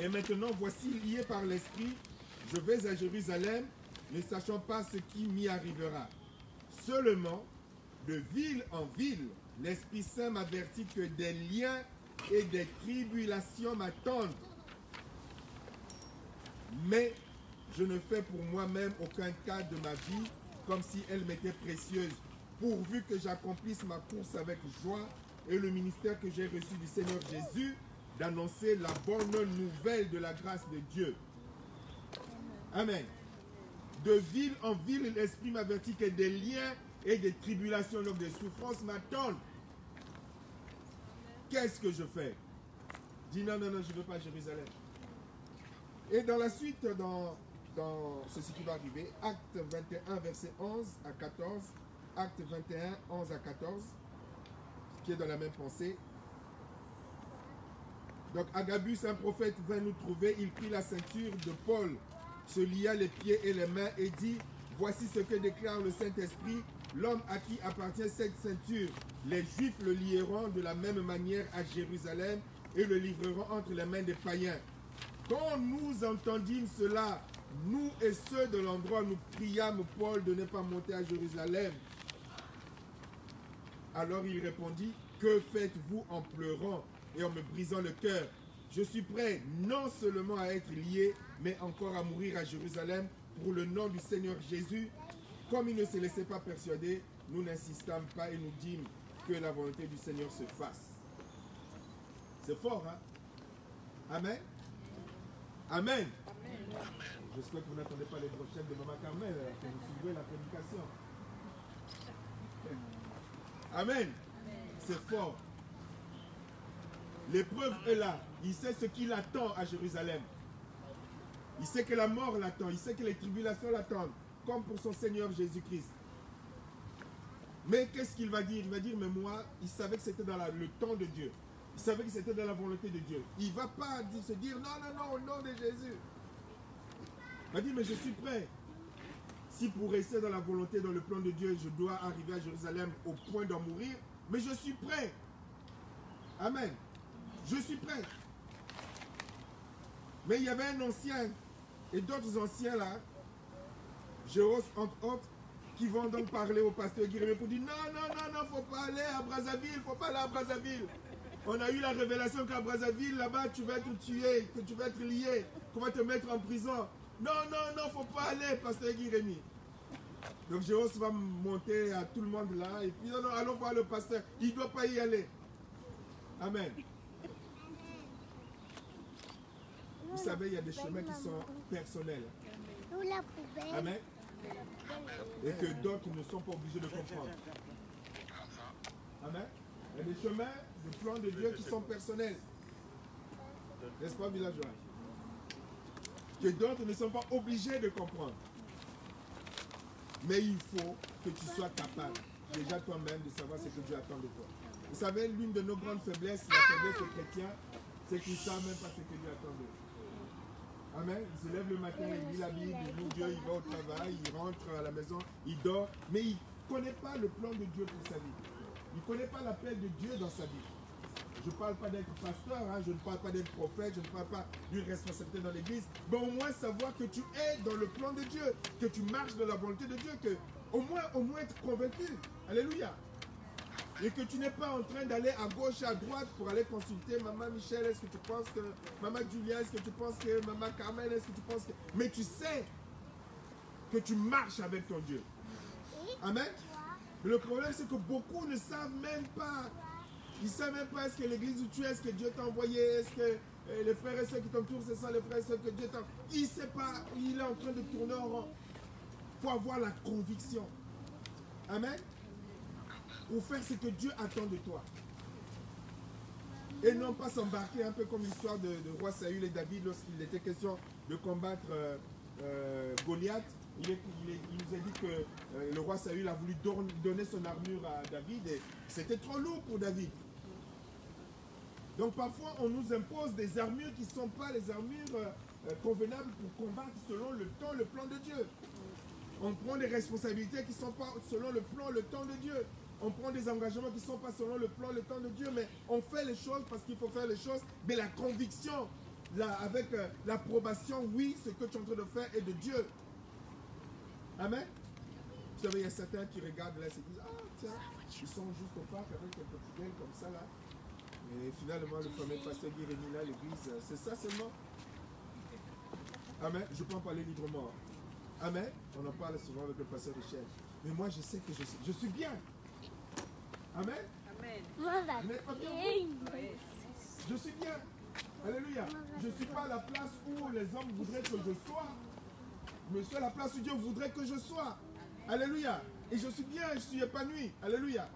Et maintenant, voici lié par l'Esprit, je vais à Jérusalem, ne sachant pas ce qui m'y arrivera. Seulement, de ville en ville, l'Esprit Saint m'avertit que des liens et des tribulations m'attendent. Mais je ne fais pour moi-même aucun cas de ma vie comme si elle m'était précieuse, pourvu que j'accomplisse ma course avec joie et le ministère que j'ai reçu du Seigneur Jésus, d'annoncer la bonne nouvelle de la grâce de Dieu. Amen. De ville en ville, l'Esprit m'avertit que des liens et des tribulations, donc des souffrances m'attendent. Qu'est-ce que je fais? Dis non, non, non, je ne veux pas à Jérusalem. Et dans la suite, dans ce qui va arriver, Acte 21, verset 11 à 14, Acte 21, 11 à 14, qui est dans la même pensée. Donc Agabus, un prophète, vint nous trouver, il prit la ceinture de Paul, se lia les pieds et les mains et dit, voici ce que déclare le Saint-Esprit, l'homme à qui appartient cette ceinture. Les Juifs le lieront de la même manière à Jérusalem et le livreront entre les mains des païens. Quand nous entendîmes cela, nous et ceux de l'endroit, nous priâmes Paul de ne pas monter à Jérusalem. Alors il répondit, que faites-vous en pleurant et en me brisant le cœur? Je suis prêt non seulement à être lié, mais encore à mourir à Jérusalem pour le nom du Seigneur Jésus. Comme il ne se laissait pas persuader, nous n'insistâmes pas et nous dîmes que la volonté du Seigneur se fasse. C'est fort, hein? Amen. Amen. J'espère que vous n'attendez pas les brochettes de Maman Carmel, que vous suivez la prédication. Amen. C'est fort. L'épreuve est là. Il sait ce qu'il attend à Jérusalem. Il sait que la mort l'attend. Il sait que les tribulations l'attendent. Comme pour son Seigneur Jésus-Christ. Mais qu'est-ce qu'il va dire? Il va dire, mais moi, il savait que c'était dans le temps de Dieu. Il savait que c'était dans la volonté de Dieu. Il ne va pas se dire, non, non, non, au nom de Jésus. m'a dit, mais je suis prêt. Si pour rester dans la volonté, dans le plan de Dieu, je dois arriver à Jérusalem au point d'en mourir, mais je suis prêt. Amen. Je suis prêt. Mais il y avait un ancien et d'autres anciens là, Jérôme entre autres, qui vont donc parler au pasteur Guy pour dire non, faut pas aller à Brazzaville, faut pas aller à Brazzaville. On a eu la révélation qu'à Brazzaville, là-bas, tu vas être tué, que tu vas être lié, qu'on va te mettre en prison. Non, faut pas aller, pasteur Guy Rémy. Donc Jérôme va monter à tout le monde là, et puis non, allons voir le pasteur, il ne doit pas y aller. Amen. Vous savez, il y a des chemins qui sont personnels. Amen. Et que d'autres ne sont pas obligés de comprendre. Amen. Il y a des chemins, des plans de Dieu qui sont personnels. N'est-ce pas, villageois? Que d'autres ne sont pas obligés de comprendre. Mais il faut que tu sois capable, déjà toi-même, de savoir ce que Dieu attend de toi. Vous savez, l'une de nos grandes faiblesses, la faiblesse des chrétiens, c'est qu'ils ne savent même pas ce que Dieu attend d'eux. Amen. Il se lève le matin, il lit la Bible, il loue Dieu, il va au travail, il rentre à la maison, il dort, mais il ne connaît pas le plan de Dieu pour sa vie. Il ne connaît pas l'appel de Dieu dans sa vie. Je ne parle pas d'être pasteur, hein, je ne parle pas d'être prophète, je ne parle pas d'une responsabilité dans l'église, mais au moins savoir que tu es dans le plan de Dieu, que tu marches dans la volonté de Dieu, que au moins être convaincu. Alléluia. Et que tu n'es pas en train d'aller à gauche, à droite pour aller consulter Maman Michel, est-ce que tu penses que Maman Julia, est-ce que tu penses que Maman Carmen, est-ce que tu penses que... Mais tu sais que tu marches avec ton Dieu. Amen. Mais le problème, c'est que beaucoup ne savent même pas. Ils ne savent même pas est-ce que l'église où tu es, est-ce que Dieu t'a envoyé, est-ce que les frères et sœurs qui t'entourent, c'est ça les frères et sœurs que Dieu t'a envoyé. Il ne sait pas, il est en train de tourner en rond. Il faut avoir la conviction. Amen. Pour faire ce que Dieu attend de toi. Et non pas s'embarquer un peu comme l'histoire de roi Saül et David lorsqu'il était question de combattre Goliath. Il nous a dit que le roi Saül a voulu donner son armure à David et c'était trop lourd pour David. Donc parfois on nous impose des armures qui ne sont pas les armures convenables pour combattre selon le temps, le plan de Dieu. On prend des responsabilités qui ne sont pas selon le plan, le temps de Dieu. On prend des engagements qui ne sont pas selon le plan, le temps de Dieu, mais on fait les choses parce qu'il faut faire les choses, mais la conviction, avec l'approbation, oui, ce que tu es en train de faire est de Dieu. Amen. Vous savez, il y a certains qui regardent là et se disent, ah tiens, ils sont juste au parc avec un petit gel comme ça là. Et finalement, le fameux pasteur Guy Rémy là, l'église, c'est ça seulement. Amen. Je peux en parler librement. Amen. On en parle souvent avec le pasteur Michel. Mais moi, je sais que je suis bien. Amen. Amen. Vous n'êtes pas bien? Je suis bien. Alléluia. Je ne suis pas à la place où les hommes voudraient que je sois. Mais je suis à la place où Dieu voudrait que je sois. Alléluia. Et je suis bien, je suis épanoui. Alléluia.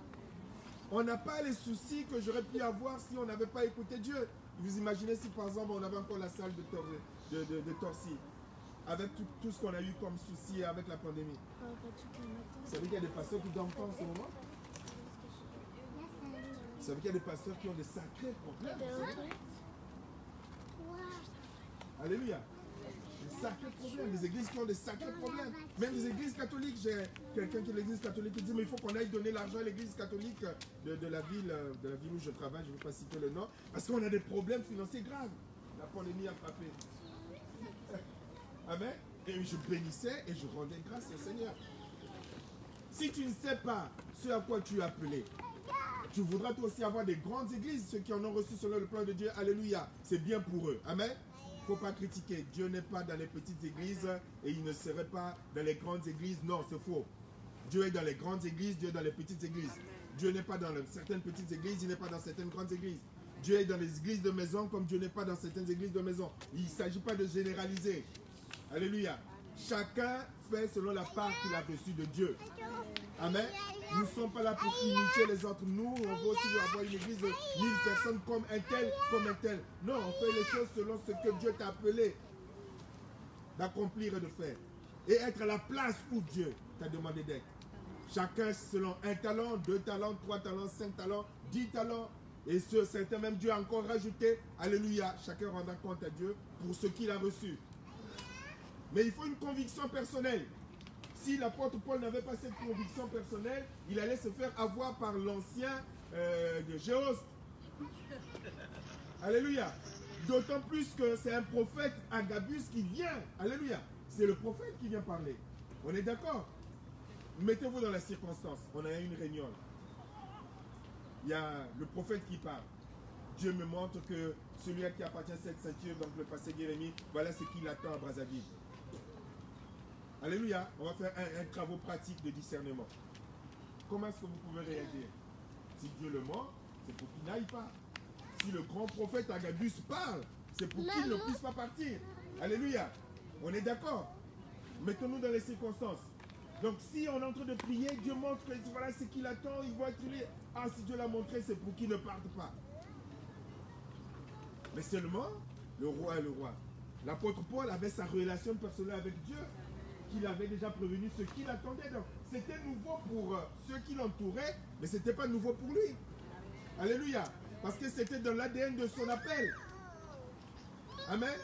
On n'a pas les soucis que j'aurais pu avoir si on n'avait pas écouté Dieu. Vous imaginez si par exemple on avait encore la salle de Torcy, avec tout ce qu'on a eu comme souci avec la pandémie. Ça veut dire qu'il y a des pasteurs qui dorment pas en ce moment? Ça veut dire qu'il y a des pasteurs qui ont des sacrés problèmes. Alléluia. Des sacrés problèmes. Des églises qui ont des sacrés problèmes. Même des églises catholiques. J'ai quelqu'un qui est de l'église catholique qui dit mais il faut qu'on aille donner l'argent à l'église catholique de la ville où je travaille. Je ne vais pas citer le nom. Parce qu'on a des problèmes financiers graves. La pandémie a frappé. Amen. Et je bénissais et je rendais grâce au Seigneur. Si tu ne sais pas ce à quoi tu es appelé, tu voudras toi aussi avoir des grandes églises, ceux qui en ont reçu selon le plan de Dieu. Alléluia. C'est bien pour eux. Amen. Il ne faut pas critiquer. Dieu n'est pas dans les petites églises et il ne serait pas dans les grandes églises. Non, c'est faux. Dieu est dans les grandes églises, Dieu est dans les petites églises. Dieu n'est pas dans certaines petites églises, il n'est pas dans certaines grandes églises. Dieu est dans les églises de maison comme Dieu n'est pas dans certaines églises de maison. Il ne s'agit pas de généraliser. Alléluia. Chacun fait selon la part qu'il a reçue de Dieu. Amen. Nous ne sommes pas là pour imiter les autres. Nous, on veut aussi avoir une église de 1000 personnes comme un tel, comme un tel. Non, on fait les choses selon ce que Dieu t'a appelé d'accomplir et de faire. Et être à la place où Dieu t'a demandé d'être. Chacun selon un talent, 2 talents, 3 talents, 5 talents, 10 talents. Et sur certains, même Dieu a encore rajouté. Alléluia. Chacun rendra compte à Dieu pour ce qu'il a reçu. Mais il faut une conviction personnelle. Si l'apôtre Paul n'avait pas cette conviction personnelle, il allait se faire avoir par l'ancien de Géoste. Alléluia. D'autant plus que c'est un prophète Agabus qui vient. Alléluia. C'est le prophète qui vient parler. On est d'accord? Mettez-vous dans la circonstance. On a une réunion. Il y a le prophète qui parle. Dieu me montre que celui à qui appartient cette ceinture, donc le pasteur Jérémie, voilà ce qu'il attend à Brazzaville. Alléluia. On va faire un travail pratique de discernement. Comment est-ce que vous pouvez réagir? Si Dieu le montre, c'est pour qu'il n'aille pas. Si le grand prophète Agabus parle, c'est pour qu'il ne puisse pas partir. Alléluia. On est d'accord? Mettons-nous dans les circonstances. Donc si on est en train de prier, Dieu montre que voilà ce qu'il attend, il voit qu'il est... Ah, si Dieu l'a montré, c'est pour qu'il ne parte pas. Mais seulement, le roi est le roi. L'apôtre Paul avait sa relation personnelle avec Dieu, qu'il avait déjà prévenu ce qu'il attendait. Donc c'était nouveau pour ceux qui l'entouraient, mais ce n'était pas nouveau pour lui. Alléluia. Parce que c'était dans l'ADN de son appel. Amen.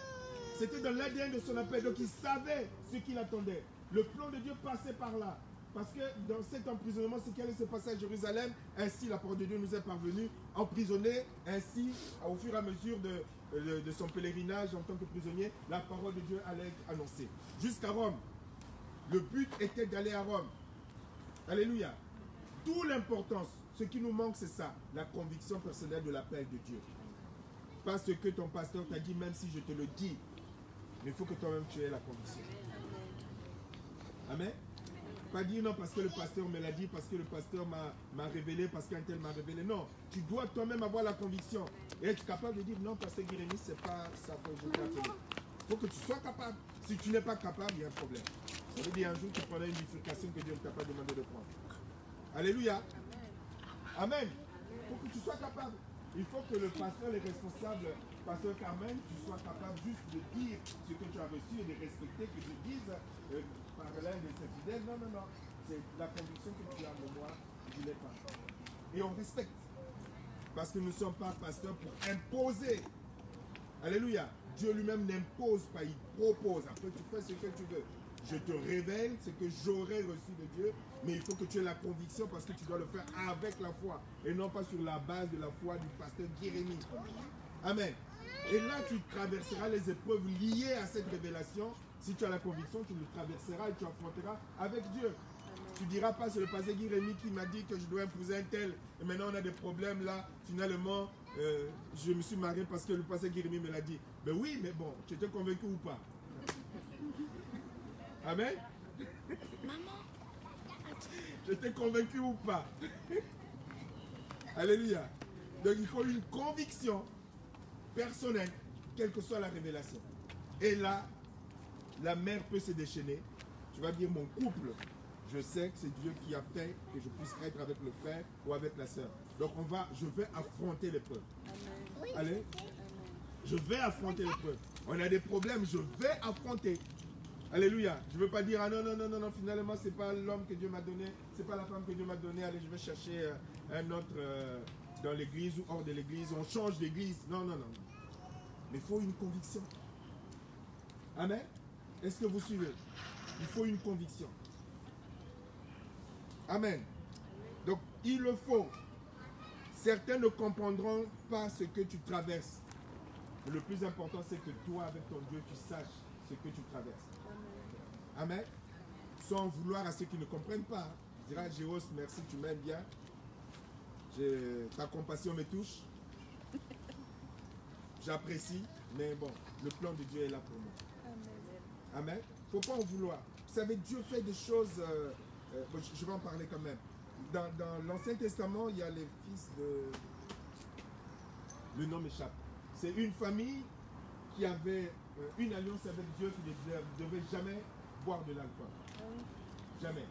C'était dans l'ADN de son appel. Donc il savait ce qu'il attendait. Le plan de Dieu passait par là. Parce que dans cet emprisonnement, ce qui allait se passer à Jérusalem, ainsi la parole de Dieu nous est parvenue, emprisonné, ainsi au fur et à mesure de son pèlerinage en tant que prisonnier, la parole de Dieu allait être annoncée. Jusqu'à Rome. Le but était d'aller à Rome. Alléluia. D'où l'importance. Ce qui nous manque, c'est ça, la conviction personnelle de l'appel de Dieu. Pas ce que ton pasteur t'a dit, même si je te le dis. Mais il faut que toi-même tu aies la conviction. Amen. Pas dire non parce que le pasteur me l'a dit, parce que le pasteur m'a révélé, parce qu'un tel m'a révélé. Non, tu dois toi-même avoir la conviction. Et être capable de dire non, pasteur Jérémie, c'est pas ça que je t'ai appelé. Il faut que tu sois capable. Si tu n'es pas capable, il y a un problème. Ça veut dire un jour tu prendras une bifurcation que Dieu ne t'a pas demandé de prendre. Alléluia. Amen. Il faut que tu sois capable. Il faut que le pasteur, les responsables, pasteur Carmen, tu sois capable juste de dire ce que tu as reçu et de respecter, que tu dises par l'un de ses fidèles. Non, non, non. C'est la conviction que tu as de moi, je ne l'ai pas. Et on respecte. Parce que nous ne sommes pas pasteurs pour imposer. Alléluia. Dieu lui-même n'impose pas, il propose. Après, tu fais ce que tu veux. Je te révèle ce que j'aurais reçu de Dieu, mais il faut que tu aies la conviction parce que tu dois le faire avec la foi et non pas sur la base de la foi du pasteur Jérémie. Amen. Et là, tu traverseras les épreuves liées à cette révélation. Si tu as la conviction, tu le traverseras et tu affronteras avec Dieu. Tu ne diras pas, c'est le pasteur Jérémie qui m'a dit que je dois épouser un tel. Et maintenant, on a des problèmes là. Finalement, je me suis marié parce que le pasteur Jérémie me l'a dit. Mais oui, mais bon, tu étais convaincu ou pas? Amen. Maman. J'étais convaincu ou pas? Alléluia. Donc il faut une conviction personnelle, quelle que soit la révélation. Et là, la mer peut se déchaîner. Tu vas dire, mon couple, je sais que c'est Dieu qui a fait que je puisse être avec le frère ou avec la sœur. Donc je vais affronter l'épreuve. Allez. Je vais affronter l'épreuve. On a des problèmes, je vais affronter. Alléluia. Je ne veux pas dire, ah non, non, non, non, non, finalement, ce n'est pas l'homme que Dieu m'a donné, ce n'est pas la femme que Dieu m'a donnée, allez, je vais chercher un autre dans l'église ou hors de l'église, on change d'église. Non, non, non. Mais il faut une conviction. Amen. Est-ce que vous suivez? Il faut une conviction. Amen. Donc, il le faut. Certains ne comprendront pas ce que tu traverses. Mais le plus important, c'est que toi, avec ton Dieu, tu saches ce que tu traverses. Amen. Sans vouloir à ceux qui ne comprennent pas. Je dirais à Jéros, merci, tu m'aimes bien. Ta compassion me touche. J'apprécie. Mais bon, le plan de Dieu est là pour moi. Amen. Il ne faut pas en vouloir. Vous savez, Dieu fait des choses... je vais en parler quand même. Dans l'Ancien Testament, il y a les fils de... Le nom m'échappe. C'est une famille qui avait une alliance avec Dieu qui ne devait jamais boire de l'alcool. Jamais.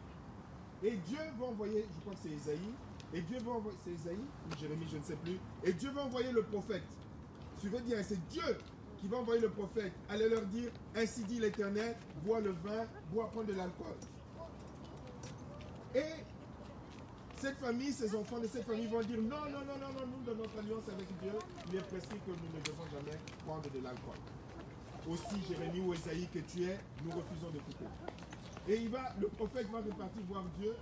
Et Dieu va envoyer, je crois que c'est Isaïe, et Dieu va envoyer, c'est Isaïe ou Jérémie, je ne sais plus, et Dieu va envoyer le prophète. Tu veux dire, c'est Dieu qui va envoyer le prophète. Allez leur dire, ainsi dit l'Éternel, bois le vin, prendre de l'alcool. Et cette famille, ces enfants de cette famille vont dire, non, non, non, non, non, nous, dans notre alliance avec Dieu, il est prescrit que nous ne devons jamais prendre de l'alcool. aussi Jérémie ou Esaïe que tu es, nous refusons d'écouter. Et le prophète va repartir voir Dieu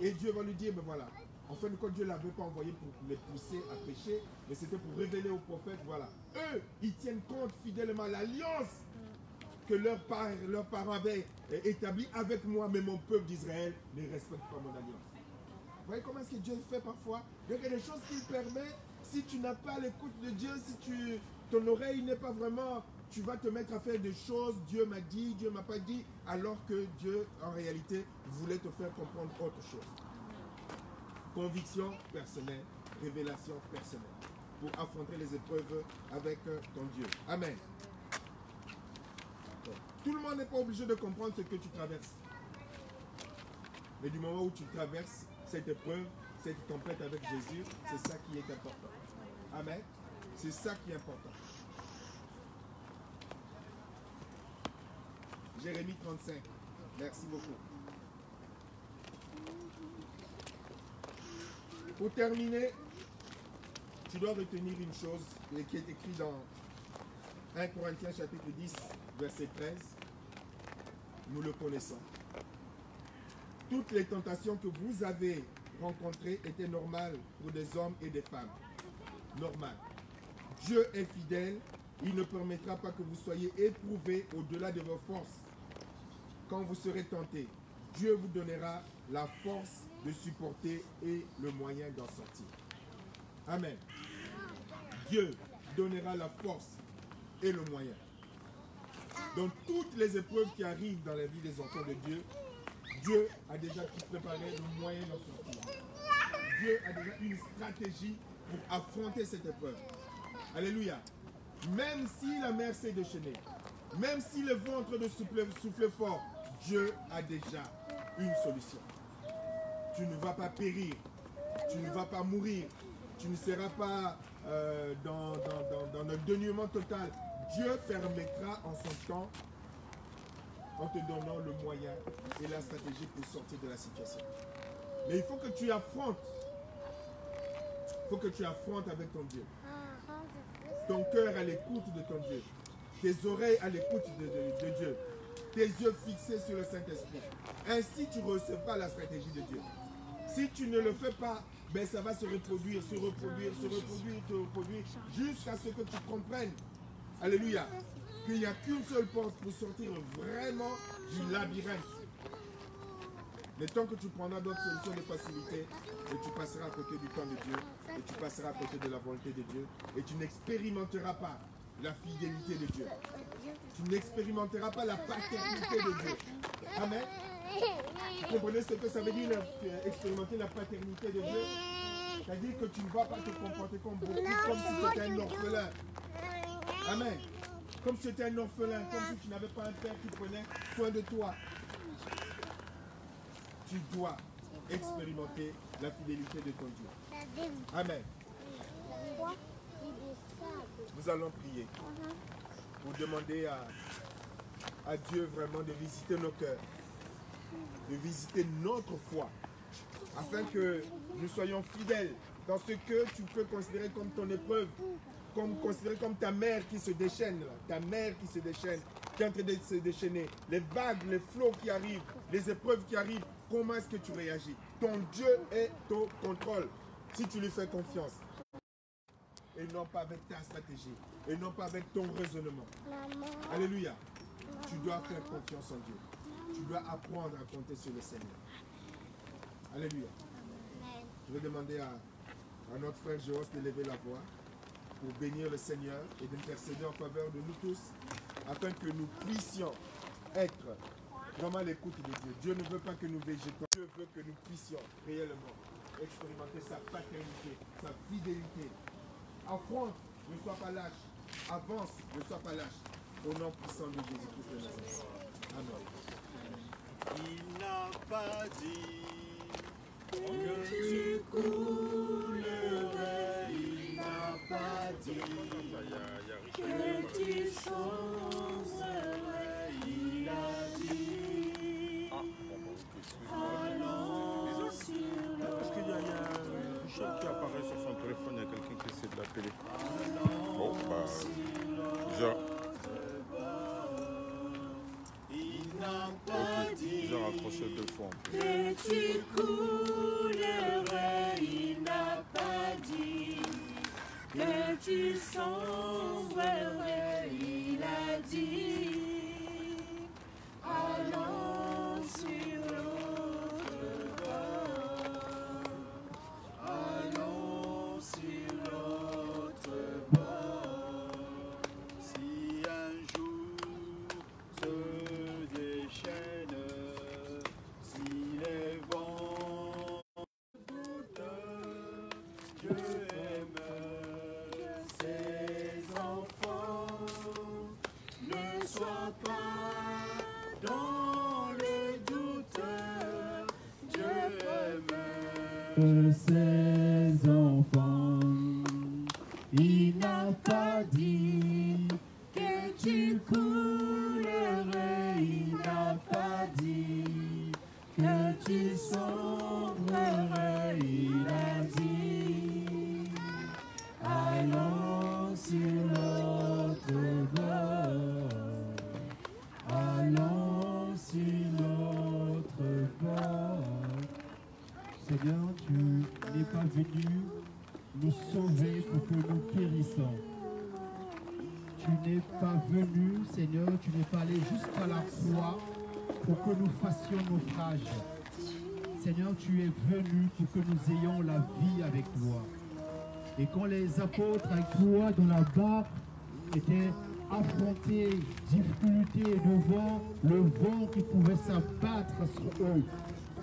et Dieu va lui dire, ben voilà, en fin de compte, Dieu ne l'avait pas envoyé pour les pousser à pécher, mais c'était pour révéler au prophète, voilà. Eux, ils tiennent compte fidèlement à l'alliance que leurs parents avaient établie avec moi, mais mon peuple d'Israël ne respecte pas mon alliance. Vous voyez comment est-ce que Dieu fait parfois? Il y a des choses qu'il permet, si tu n'as pas l'écoute de Dieu, si ton oreille n'est pas vraiment, tu vas te mettre à faire des choses, Dieu m'a dit, Dieu m'a pas dit, alors que Dieu, en réalité, voulait te faire comprendre autre chose. Conviction personnelle, révélation personnelle, pour affronter les épreuves avec ton Dieu. Amen. Tout le monde n'est pas obligé de comprendre ce que tu traverses. Mais du moment où tu traverses cette épreuve, cette tempête avec Jésus, c'est ça qui est important. Amen. C'est ça qui est important. Jérémie 35. Merci beaucoup. Pour terminer, tu dois retenir une chose qui est écrite dans 1 Corinthiens chapitre 10, verset 13. Nous le connaissons. Toutes les tentations que vous avez rencontrées étaient normales pour des hommes et des femmes. Normal. Dieu est fidèle. Il ne permettra pas que vous soyez éprouvés au-delà de vos forces. Quand vous serez tentés, Dieu vous donnera la force de supporter et le moyen d'en sortir. Amen. Dieu donnera la force et le moyen. Dans toutes les épreuves qui arrivent dans la vie des enfants de Dieu, Dieu a déjà préparé le moyen d'en sortir. Dieu a déjà une stratégie pour affronter cette épreuve. Alléluia. Même si la mer s'est déchaînée, même si le vent est en train de souffler fort, Dieu a déjà une solution. Tu ne vas pas périr, tu ne vas pas mourir, tu ne seras pas dans un dénuement total. Dieu permettra en son temps, en te donnant le moyen et la stratégie pour sortir de la situation. Mais il faut que tu affrontes. Il faut que tu affrontes avec ton Dieu. Ton cœur à l'écoute de ton Dieu. Tes oreilles à l'écoute de Dieu. Tes yeux fixés sur le Saint-Esprit. Ainsi tu recevras la stratégie de Dieu. Si tu ne le fais pas, ben ça va se reproduire, jusqu'à ce que tu comprennes. Alléluia. Qu'il n'y a qu'une seule porte pour sortir vraiment du labyrinthe. Le temps que tu prendras d'autres solutions de facilité, et tu passeras à côté du temps de Dieu, et tu passeras à côté de la volonté de Dieu, et tu n'expérimenteras pas la fidélité de Dieu. Tu n'expérimenteras pas la paternité de Dieu. Amen. Vous comprenez ce que ça veut dire, expérimenter la paternité de Dieu? C'est-à-dire que tu ne vas pas te comporter comme beaucoup, comme si tu étais un orphelin. Amen. Comme si tu étais un orphelin, comme si tu n'avais pas un père qui prenait soin de toi. Tu dois expérimenter la fidélité de ton Dieu. Amen. Nous allons prier pour demander à Dieu vraiment de visiter nos cœurs, de visiter notre foi, afin que nous soyons fidèles dans ce que tu peux considérer comme ton épreuve, considérer comme ta mer qui se déchaîne, ta mer qui se déchaîne, qui est en train de se déchaîner, les vagues, les flots qui arrivent, les épreuves qui arrivent. Comment est-ce que tu réagis? Ton Dieu est au contrôle si tu lui fais confiance. Et non pas avec ta stratégie. Et non pas avec ton raisonnement. Maman. Alléluia. Tu dois faire confiance en Dieu. Tu dois apprendre à compter sur le Seigneur. Alléluia. Je vais demander à notre frère Joas de lever la voix pour bénir le Seigneur et d'intercéder en faveur de nous tous afin que nous puissions être vraiment à l'écoute de Dieu. Dieu ne veut pas que nous végétons. Dieu veut que nous puissions réellement expérimenter sa paternité, sa fidélité. Affronte, ne sois pas lâche. Avance, ne sois pas lâche. Au nom puissant de Jésus-Christ de Nazareth. Amen. Il n'a pas dit que tu coulerais. Il n'a pas dit que tu chancerais. Il a dit allons sur le... Est-ce qu'il y a un chef qui apparaît sur son téléphone? Il y a quelqu'un qui essaie de l'appeler. Bon, bah, déjà. n'a pas dit J'ai raccroché 2 fois en plus. que tu coulerais, il n'a pas dit que tu sombrerais, il a dit allons sur l'autre bord, allons sur l'autre bord. Si un jour se déchaîne, si les vents doutent, Dieu aime ses enfants. Ne sois pas dans le doute, Dieu aime ses enfants. Il n'a pas dit que tu coulerais, il n'a pas dit que tu sombrerais, il a dit allons sur l'autre bord, allons sur l'autre bord. Seigneur, tu n'es pas venu nous sauver pour que nous périssons. Tu n'es pas venu, Seigneur, tu n'es pas allé jusqu'à la croix pour que nous fassions naufrage. Seigneur, tu es venu pour que nous ayons la vie avec toi. Et quand les apôtres avec toi dans la barque étaient affrontés, difficultés devant le vent qui pouvait s'abattre sur eux,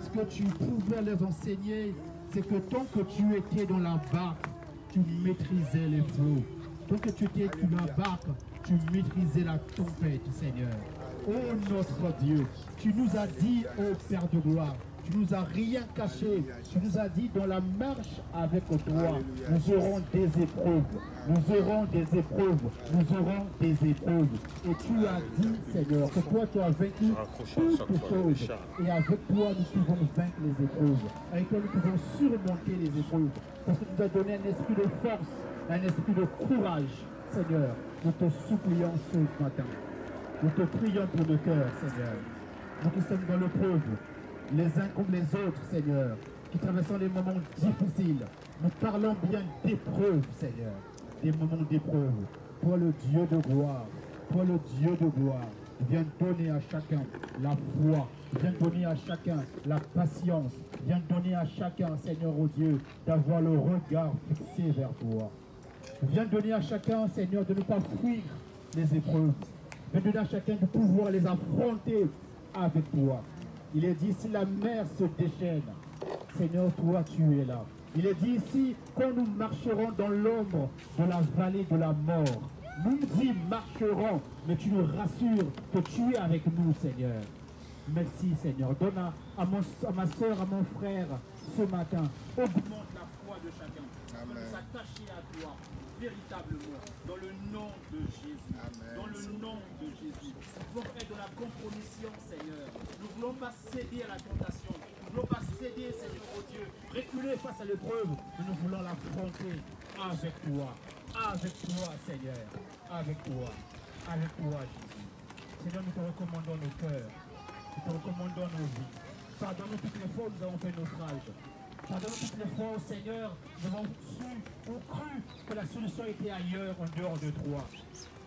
ce que tu pouvais leur enseigner, c'est que tant que tu étais dans la barque, tu maîtrisais les flots. Tant que tu étais dans la barque, tu maîtrisais la tempête, Seigneur. Oh notre Dieu, tu nous as dit, ô Père de gloire, tu nous as rien caché. Tu nous as dit, dans la marche avec toi, nous aurons des épreuves. Nous aurons des épreuves. Nous aurons des épreuves. Et tu as dit, Seigneur, que toi tu as vaincu toutes choses. Et avec toi, nous pouvons vaincre les épreuves. Avec toi, nous pouvons surmonter les épreuves. Parce que tu nous as donné un esprit de force, un esprit de courage, Seigneur. Nous te supplions ce matin. Nous te prions pour le cœur, Seigneur. Nous qui sommes dans l'épreuve, les uns comme les autres, Seigneur, qui traversons les moments difficiles. Nous parlons bien d'épreuve, Seigneur. Des moments d'épreuve. Toi, le Dieu de gloire. Toi, le Dieu de gloire. Viens donner à chacun la foi. Viens donner à chacun la patience. Viens donner à chacun, Seigneur, oh Dieu, d'avoir le regard fixé vers toi. Viens donner à chacun, Seigneur, de ne pas fuir les épreuves. Viens donner à chacun de pouvoir les affronter avec toi. Il est dit, si la mer se déchaîne, Seigneur, toi, tu es là. Il est dit ici, quand nous marcherons dans l'ombre de la vallée de la mort, nous y marcherons, mais tu nous rassures que tu es avec nous, Seigneur. Merci, Seigneur. Donne à ma soeur, à mon frère, ce matin, augmente la foi de chacun. De s'attacher à toi, véritablement, dans le nom de Jésus. Amen. Dans le nom de Jésus. Nous voulons être dans la compromission, Seigneur. Nous ne voulons pas céder à la tentation. Nous ne voulons pas céder, Seigneur, oh Dieu. Reculer face à l'épreuve. Nous voulons l'affronter avec toi. Avec toi, Seigneur. Avec toi. Avec toi, Jésus. Seigneur, nous te recommandons nos cœurs. Nous te recommandons nos vies. Pardonne-nous toutes les fois où nous avons fait naufrage. Pardonne-nous toutes les fois, Seigneur, nous avons su ou cru que la solution était ailleurs, en dehors de toi.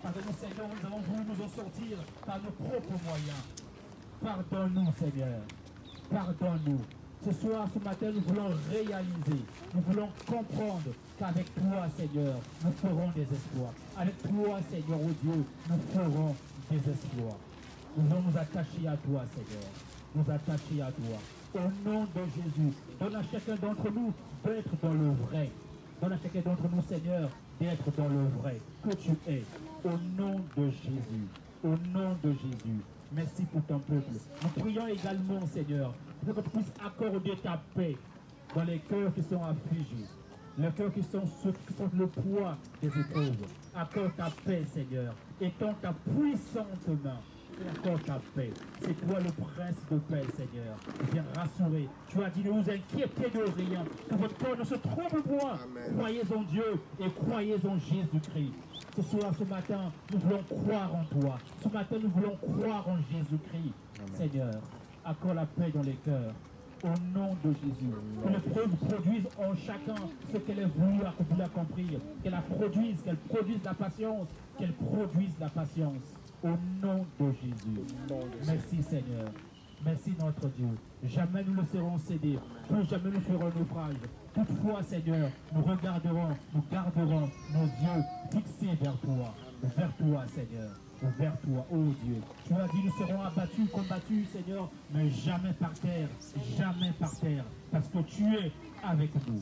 Pardonne-nous, Seigneur, nous avons voulu nous en sortir par nos propres moyens. Pardonne-nous, Seigneur. Pardonne-nous. Ce soir, ce matin, nous voulons réaliser, nous voulons comprendre qu'avec toi, Seigneur, nous ferons des exploits. Avec toi, Seigneur, oh Dieu, nous ferons des exploits. Nous voulons nous attacher à toi, Seigneur. Nous attacher à toi. Au nom de Jésus, donne à chacun d'entre nous d'être dans le vrai. Donne à chacun d'entre nous, Seigneur, d'être dans le vrai que tu es. Au nom de Jésus. Au nom de Jésus. Merci pour ton peuple. Nous prions également, Seigneur, pour que tu puisses accorder ta paix dans les cœurs qui sont affligés. Les cœurs qui sont le poids des épreuves. Accorde ta paix, Seigneur. Étends ta puissante main. Accorde ta paix. C'est toi le prince de paix, Seigneur. Viens rassurer. Tu as dit ne vous inquiétez de rien. Que votre cœur ne se trompe point. Croyez en Dieu et croyez en Jésus-Christ. Ce soir, ce matin, nous voulons croire en toi. Ce matin, nous voulons croire en Jésus-Christ. Seigneur, accorde la paix dans les cœurs. Au nom de Jésus, que l'épreuve produise en chacun ce qu'elle est voulu accomplir, qu'elle produise la patience, qu'elle produise la patience. Au nom de Jésus. Merci Seigneur. Merci notre Dieu. Jamais nous ne serons cédés. Plus jamais nous ferons naufrage. Toutefois, Seigneur, nous garderons nos yeux fixés vers toi, Seigneur. Vers toi, oh Dieu. Tu as dit, nous serons abattus, combattus, Seigneur, mais jamais par terre, parce que tu es avec nous.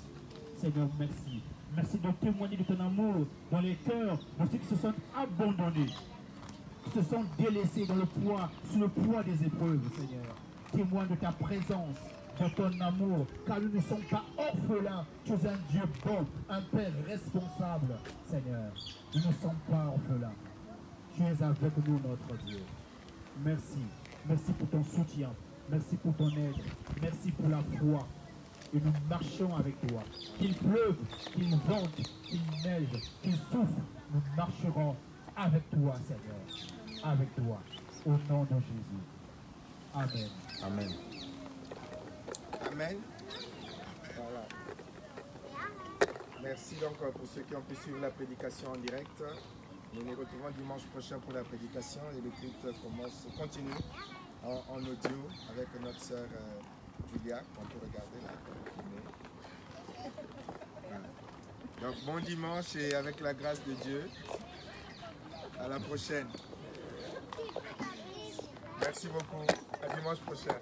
Seigneur, merci. Merci de témoigner de ton amour dans les cœurs de ceux qui se sont abandonnés, qui se sont délaissés dans sous le poids des épreuves, Seigneur. Témoigne de ta présence, de ton amour, car nous ne sommes pas orphelins. Tu es un Dieu bon, un Père responsable, Seigneur. Nous ne sommes pas orphelins. Tu es avec nous, notre Dieu. Merci. Merci pour ton soutien. Merci pour ton aide. Merci pour la foi. Et nous marchons avec toi. Qu'il pleuve, qu'il vente, qu'il neige, qu'il souffle, nous marcherons avec toi, Seigneur. Avec toi. Au nom de Jésus. Amen. Amen. Amen. Voilà. Merci donc pour ceux qui ont pu suivre la prédication en direct. Nous nous retrouvons dimanche prochain pour la prédication et le culte continue en audio avec notre sœur Julia, qu'on peut regarder là. Voilà. Donc bon dimanche et avec la grâce de Dieu, à la prochaine. Merci beaucoup. À dimanche prochain.